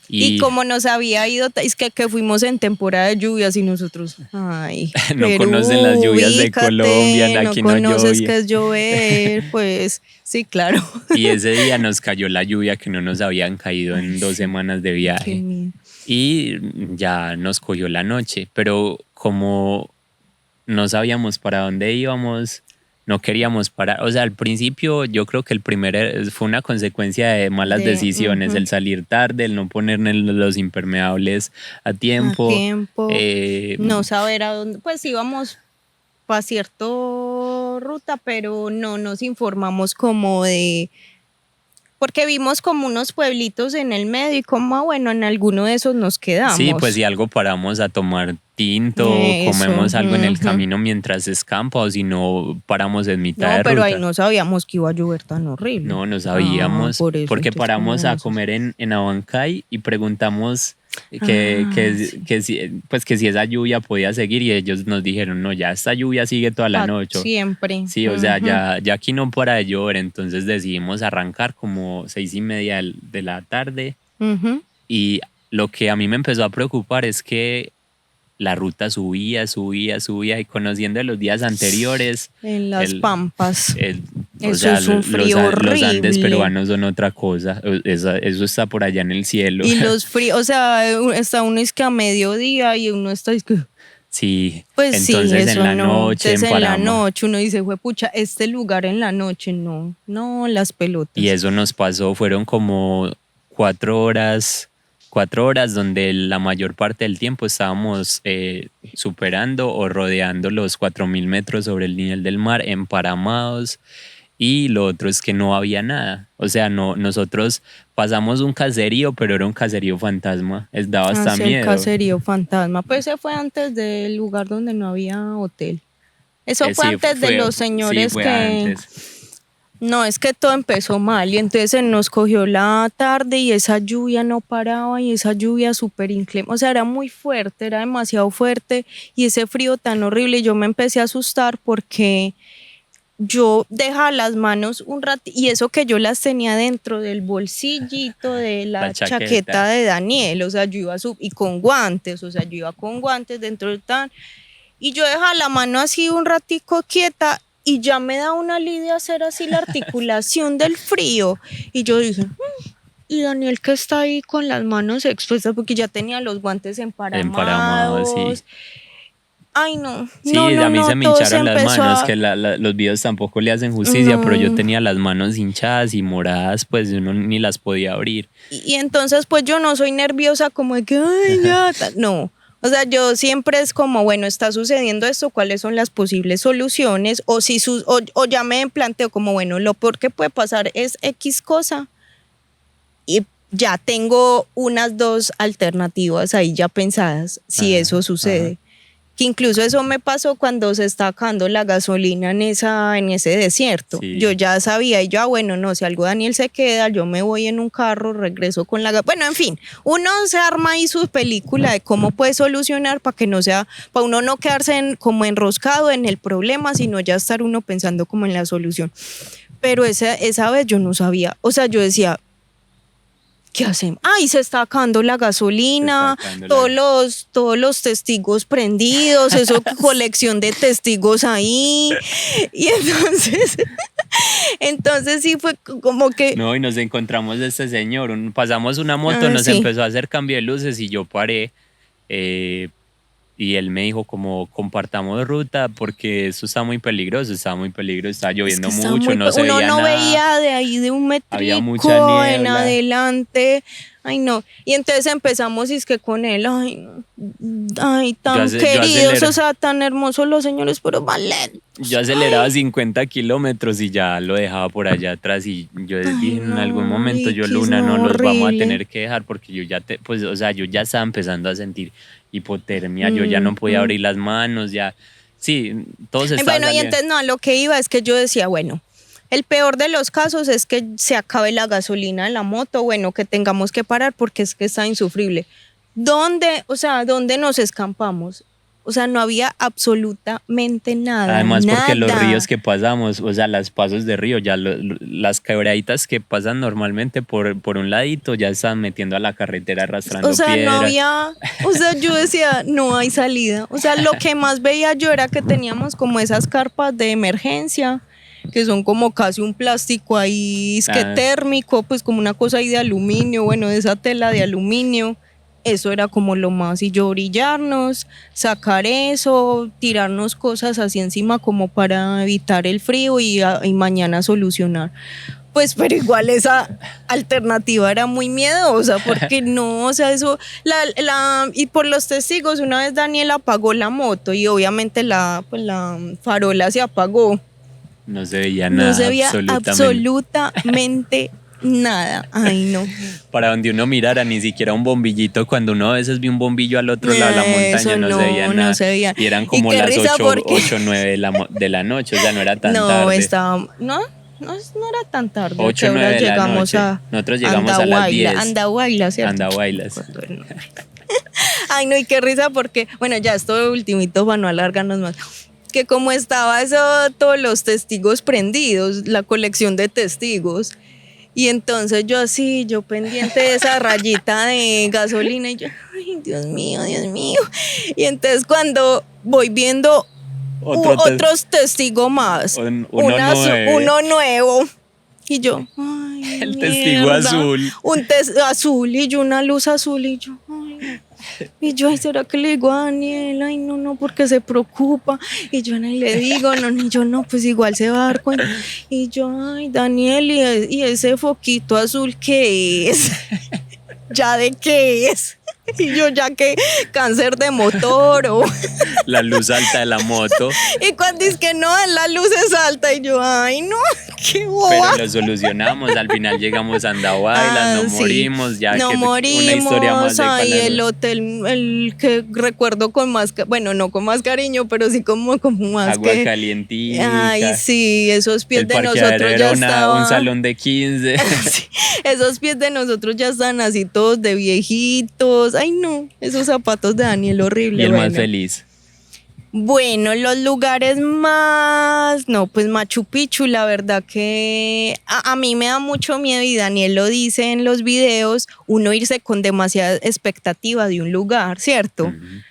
Y como nos había ido, es que fuimos en temporada de lluvias y nosotros, ay, no Perú, conocen las lluvias de Colombia, aquí no conoces llovía. qué es llover, pues sí, claro. Y ese día nos cayó la lluvia que no nos habían caído en 2 semanas de viaje. Y ya nos cogió la noche, pero como no sabíamos para dónde íbamos, no queríamos parar. O sea, al principio yo creo que el primer fue una consecuencia de malas decisiones, el salir tarde, el no poner los impermeables a tiempo. No saber a dónde, pues íbamos para cierta ruta, pero no nos informamos como de... Porque vimos como unos pueblitos en el medio y como, bueno, en alguno de esos nos quedamos. Sí, pues si algo paramos a tomar tinto, comemos algo en el camino mientras escampa o si no paramos en mitad de ruta. No, pero ahí no sabíamos que iba a llover tan horrible. No sabíamos, porque paramos a comer en Abancay y preguntamos que si esa lluvia podía seguir y ellos nos dijeron, no, ya esta lluvia sigue toda la noche. Siempre. Sí, o sea, ya aquí no para de llover, entonces decidimos arrancar como 6:30 de la tarde y lo que a mí me empezó a preocupar es que la ruta subía y conociendo los días anteriores. En las pampas. Eso es un frío horrible. Los Andes peruanos son otra cosa. Eso está por allá en el cielo. Y los fríos, o sea, está uno es que a mediodía y uno está... Sí, pues entonces sí, en la noche. Entonces en la noche uno dice, pucha, este lugar en la noche, no, las pelotas. Y eso nos pasó, fueron como 4 horas donde la mayor parte del tiempo estábamos superando o rodeando los 4.000 metros sobre el nivel del mar, emparamados, y lo otro es que no había nada. O sea, nosotros pasamos un caserío, pero era un caserío fantasma, daba hasta miedo. El caserío fantasma, pues ese fue antes del lugar donde no había hotel. Eso fue antes de los señores fue antes. No, es que todo empezó mal y entonces nos cogió la tarde y esa lluvia no paraba y esa lluvia súper inclemente, o sea, era muy fuerte, era demasiado fuerte y ese frío tan horrible y yo me empecé a asustar porque yo dejaba las manos un rato y eso que yo las tenía dentro del bolsillito de la chaqueta de Daniel, o sea, yo iba y con guantes, o sea, yo iba con guantes dentro del tan y yo dejaba la mano así un ratico quieta y ya me da una lidia hacer así la articulación del frío. Y yo dije, y Daniel que está ahí con las manos expuestas porque ya tenía los guantes emparamados. Sí. Ay, no. Sí, a mí se me hincharon las manos, que los videos tampoco le hacen justicia, pero yo tenía las manos hinchadas y moradas, pues uno ni las podía abrir. Y entonces, pues yo no soy nerviosa como de que, ay, ya, no. O sea, yo siempre es como, bueno, está sucediendo esto, ¿cuáles son las posibles soluciones? O, si o ya me planteo como, bueno, lo peor que puede pasar es X cosa y ya tengo unas 2 alternativas ahí ya pensadas si eso sucede. Que incluso eso me pasó cuando se está acabando la gasolina en ese desierto. Sí. Yo ya sabía y yo, bueno, no, si algo Daniel se queda, yo me voy en un carro, regreso con la gasolina. Bueno, en fin, uno se arma ahí su película de cómo puede solucionar para que no sea, para uno no quedarse como enroscado en el problema, sino ya estar uno pensando como en la solución. Pero esa vez yo no sabía, o sea, yo decía, ¿qué hacemos? Ay, se está acabando la gasolina, todos los testigos prendidos, eso colección de testigos ahí. Y entonces sí fue como que... No, y nos encontramos a este señor, pasamos una moto, nos empezó a hacer cambio de luces y yo paré. Y él me dijo como compartamos ruta porque eso está muy peligroso, estaba lloviendo mucho, no se veía nada. Uno no veía de ahí de un metrico en adelante, ay no. Y entonces empezamos y es que con él, ay, tan queridos, o sea, tan hermosos los señores, pero mal lento. Yo aceleraba 50 kilómetros y ya lo dejaba por allá atrás y yo dije en algún momento yo Luna no los vamos a tener que dejar porque yo ya yo ya estaba empezando a sentir hipotermia, yo ya no podía abrir las manos, ya, sí, todos estaban Bueno, y entonces no, a lo que iba es que yo decía, bueno, el peor de los casos es que se acabe la gasolina en la moto, bueno, que tengamos que parar porque es que está insufrible. ¿Dónde nos escampamos? O sea, no había absolutamente nada. Además, porque los ríos que pasamos, o sea, los pasos de río, ya las quebraditas que pasan normalmente por un ladito, ya están metiendo a la carretera arrastrando piedras. O sea, no había, o sea, yo decía, no hay salida. O sea, lo que más veía yo era que teníamos como esas carpas de emergencia, que son como casi un plástico ahí, es que térmico, pues como una cosa ahí de aluminio, bueno, de esa tela de aluminio. Eso era como lo más, y yo brillarnos, sacar eso, tirarnos cosas así encima como para evitar el frío y mañana solucionar. Pues pero igual esa alternativa era muy miedosa porque no, o sea, eso, y por los testigos, una vez Daniel apagó la moto y obviamente la farola se apagó. No se veía nada. No se veía absolutamente nada. Ay, no. Para donde uno mirara, ni siquiera un bombillito. Cuando uno a veces ve un bombillo al otro lado de la montaña, no se veía nada. No se veía. Y eran como las 8, 9 de la noche, o sea, no era tan tarde. No era tan tarde. 8, 9 de la noche. Nosotros llegamos a las 10. Andahuaylas, ¿cierto? Andahuaylas. Ay, no, y qué risa porque, bueno, ya esto ultimito para no alargarnos más. Que como estaba eso, todos los testigos prendidos, la colección de testigos. Y entonces yo pendiente de esa rayita de gasolina y yo, ay, Dios mío. Y entonces cuando voy viendo otros testigos más, uno nuevo, y yo, ay, el testigo azul. Un azul y yo una luz azul y yo, ay. Y yo, ay, ¿será que le digo a Daniel? Ay, no, porque se preocupa. Y yo no le digo, no, pues igual se va a dar cuenta. Y yo, ay, Daniel, ¿y ese foquito azul qué es? ¿Ya de qué es? Y yo, ya que cáncer de motor o... La luz alta de la moto. Y cuando dice que no, la luz es alta y yo, ay, no, qué boba. Pero lo solucionamos, al final llegamos a Andahuaylas, morimos, ya no que morimos, una historia más. Ay, el hotel, el que recuerdo con más, bueno, no con más cariño, pero sí como más agua calientita. Ay, sí, esos pies de nosotros ya estaban. Un salón de 15. Sí, esos pies de nosotros ya están así todos de viejitos. Ay, no, esos zapatos de Daniel horrible. Y el más feliz. Bueno, los lugares más, no, pues Machu Picchu, la verdad que a mí me da mucho miedo y Daniel lo dice en los videos, uno irse con demasiada expectativa de un lugar, ¿cierto? Uh-huh.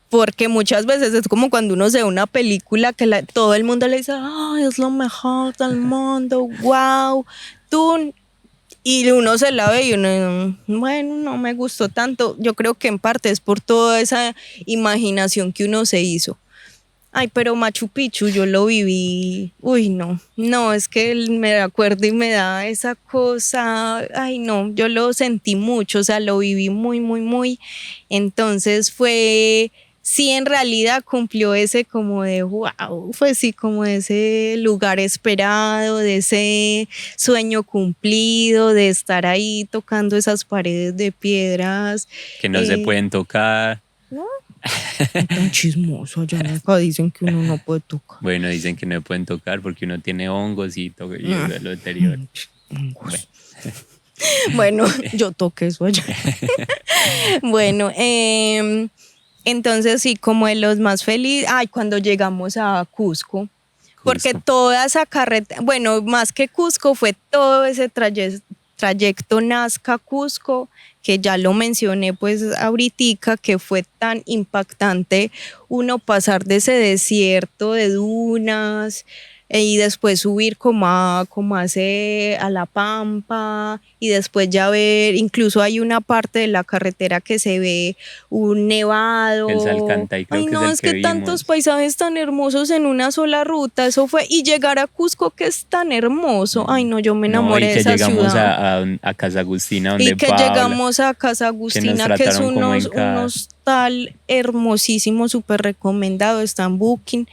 Porque muchas veces es como cuando uno se ve una película que todo el mundo le dice, ay, es lo mejor del mundo, wow, y uno se la ve y uno, bueno, no me gustó tanto. Yo creo que en parte es por toda esa imaginación que uno se hizo. Ay, pero Machu Picchu yo lo viví, uy, no, es que me acuerdo y me da esa cosa, ay, no, yo lo sentí mucho, o sea, lo viví muy, muy, muy, entonces fue, sí, en realidad cumplió ese como de, wow, fue sí, como de ese lugar esperado, de ese sueño cumplido, de estar ahí tocando esas paredes de piedras. Que no se pueden tocar. ¿No? Tan chismoso, allá acá dicen que uno no puede tocar. Bueno, dicen que no pueden tocar porque uno tiene hongos y eso es lo anterior. Bueno, yo toqué eso allá. Bueno, entonces sí, como de los más felices, ay, cuando llegamos a Cusco, porque toda esa carretera, bueno, más que Cusco, fue todo ese trayecto Nazca-Cusco, que ya lo mencioné pues ahoritica, que fue tan impactante uno pasar de ese desierto de dunas y después subir a La Pampa y después ya ver, incluso hay una parte de la carretera que se ve un nevado. El Salcantay creo Ay, que no, es el que tantos vimos. paisajes tan hermosos en una sola ruta, eso fue, y llegar a Cusco que es tan hermoso, ay no, yo me enamoré de esa ciudad. Y que llegamos a Casa Agustina donde y que Paula, llegamos a Casa Agustina, que es un hostal hermosísimo, súper recomendado, está en Booking.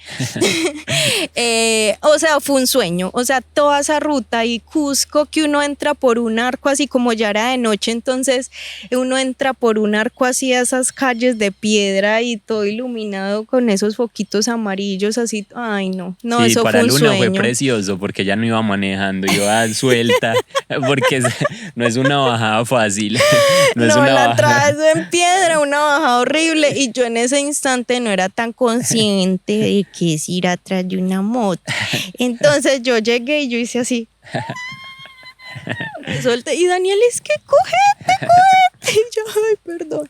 O sea, fue un sueño, o sea, toda esa ruta y Cusco, que uno entra por un arco así como ya era de noche, entonces uno entra por un arco así a esas calles de piedra y todo iluminado con esos foquitos amarillos así, ay no, sí, eso para fue un Luna sueño. fue precioso porque ya no iba manejando, iba suelta, porque no es una bajada fácil. No, la entrada es en piedra, una bajada horrible, y yo en ese instante no era tan consciente de que es ir atrás de una moto. Entonces yo llegué y yo hice así. Me solté, y Daniel, es que cógete. Y yo, ay, perdón.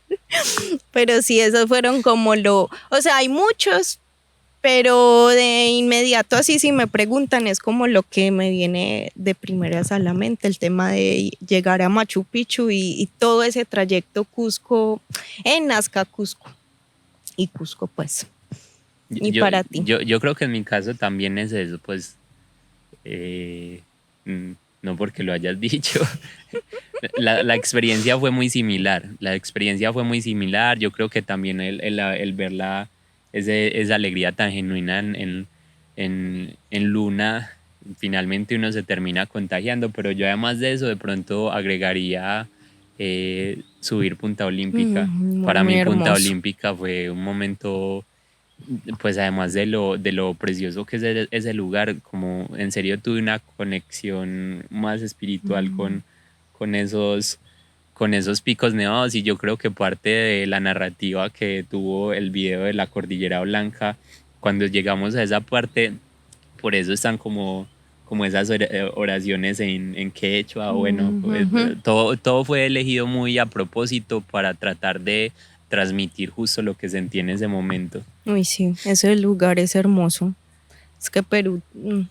Pero sí, esos fueron como o sea, hay muchos, pero de inmediato así si me preguntan es como lo que me viene de primeras a la mente, el tema de llegar a Machu Picchu y todo ese trayecto Cusco, en Nazca, Cusco y Cusco pues. Y para ti. Yo creo que en mi caso también es eso, pues no porque lo hayas dicho. La experiencia fue muy similar. Yo creo que también el verla, esa alegría tan genuina en Luna, finalmente uno se termina contagiando. Pero yo además de eso, de pronto agregaría subir Punta Olímpica. Para mí hermoso. Punta Olímpica fue un momento, pues además de lo precioso que es ese lugar, como en serio tuve una conexión más espiritual con esos picos nevados, y yo creo que parte de la narrativa que tuvo el video de la Cordillera Blanca, cuando llegamos a esa parte, por eso están como esas oraciones en quechua, bueno, todo fue elegido muy a propósito para tratar de transmitir justo lo que sentí en ese momento. Uy, sí, ese lugar es hermoso. Es que Perú, no.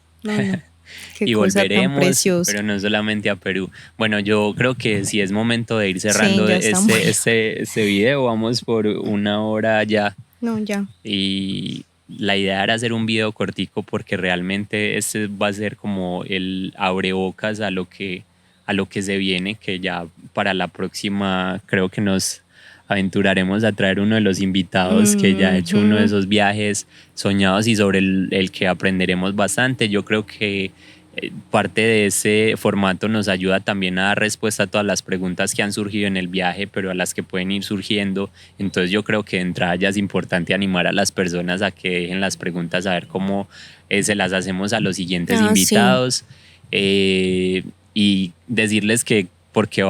Qué y cosa volveremos, tan preciosa. pero no solamente a Perú. Bueno, yo creo que sí es momento de ir cerrando este video. Vamos por 1 hora ya. No, ya. Y la idea era hacer un video cortico porque realmente este va a ser como el abrebocas a lo que se viene, que ya para la próxima creo que nos aventuraremos a traer uno de los invitados que ya ha hecho uno de esos viajes soñados y sobre el que aprenderemos bastante. Yo creo que parte de ese formato nos ayuda también a dar respuesta a todas las preguntas que han surgido en el viaje, pero a las que pueden ir surgiendo. Entonces yo creo que de entrada ya es importante animar a las personas a que dejen las preguntas, a ver cómo se las hacemos a los siguientes invitados. Sí. Y decirles que porque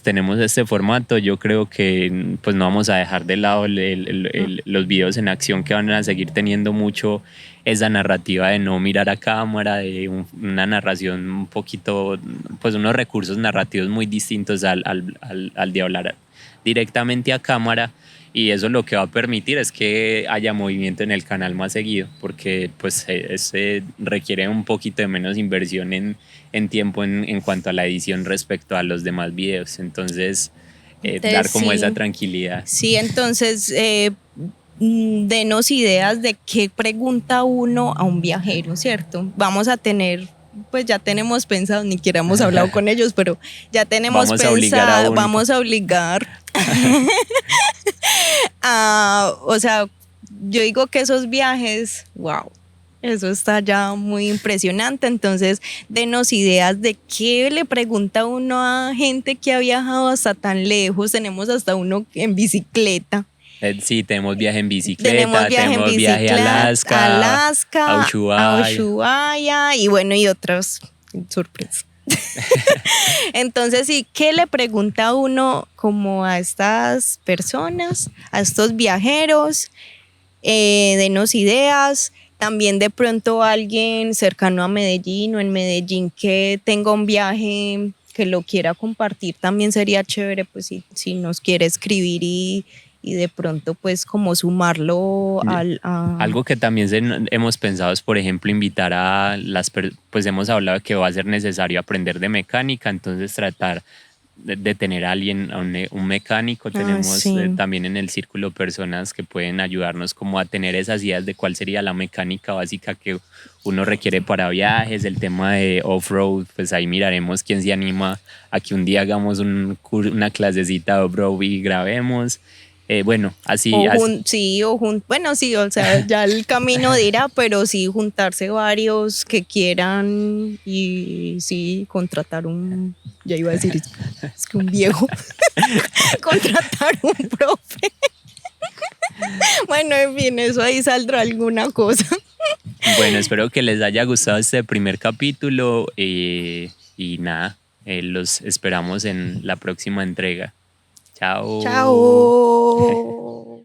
tenemos este formato, yo creo que pues no vamos a dejar de lado los videos en acción, que van a seguir teniendo mucho esa narrativa de no mirar a cámara, de una narración un poquito, pues unos recursos narrativos muy distintos al de hablar directamente a cámara. Y eso lo que va a permitir es que haya movimiento en el canal más seguido, porque pues se requiere un poquito de menos inversión en tiempo en cuanto a la edición respecto a los demás videos. Entonces dar como esa tranquilidad. Sí, entonces denos ideas de qué pregunta uno a un viajero, ¿cierto? Vamos a tener, pues ya tenemos pensado, ni siquiera hemos hablado con ellos, pero ya tenemos Vamos a obligar a pensado, uno. vamos a obligar a, o sea, yo digo que esos viajes, wow. Eso está ya muy impresionante. Entonces, denos ideas de qué le pregunta uno a gente que ha viajado hasta tan lejos. Tenemos hasta uno en bicicleta. Sí, tenemos viaje en Tenemos bicicleta, viaje en tenemos viaje a bicicleta, a Alaska, a Ushuaia. Ushuaia y bueno, y otras sorpresas. Entonces, sí, ¿qué le pregunta uno como a estas personas, a estos viajeros? Denos ideas. También de pronto alguien cercano a Medellín o en Medellín que tenga un viaje que lo quiera compartir, también sería chévere, pues si nos quiere escribir y de pronto pues como sumarlo Algo que también hemos pensado es, por ejemplo, invitar a pues hemos hablado de que va a ser necesario aprender de mecánica, entonces tratar de tener a alguien, un mecánico. Tenemos sí. también en el círculo personas que pueden ayudarnos como a tener esas ideas de cuál sería la mecánica básica que uno requiere para viajes, el tema de off-road, pues ahí miraremos quién se anima a que un día hagamos una clasecita de off-road y grabemos. Bueno, así. Bueno, sí, o sea, ya el camino dirá, pero sí juntarse varios que quieran y sí contratar ya iba a decir, es que un viejo, contratar un profe. Bueno, en fin, eso ahí saldrá alguna cosa. Bueno, espero que les haya gustado este primer capítulo y nada, los esperamos en la próxima entrega. Chao. Chao.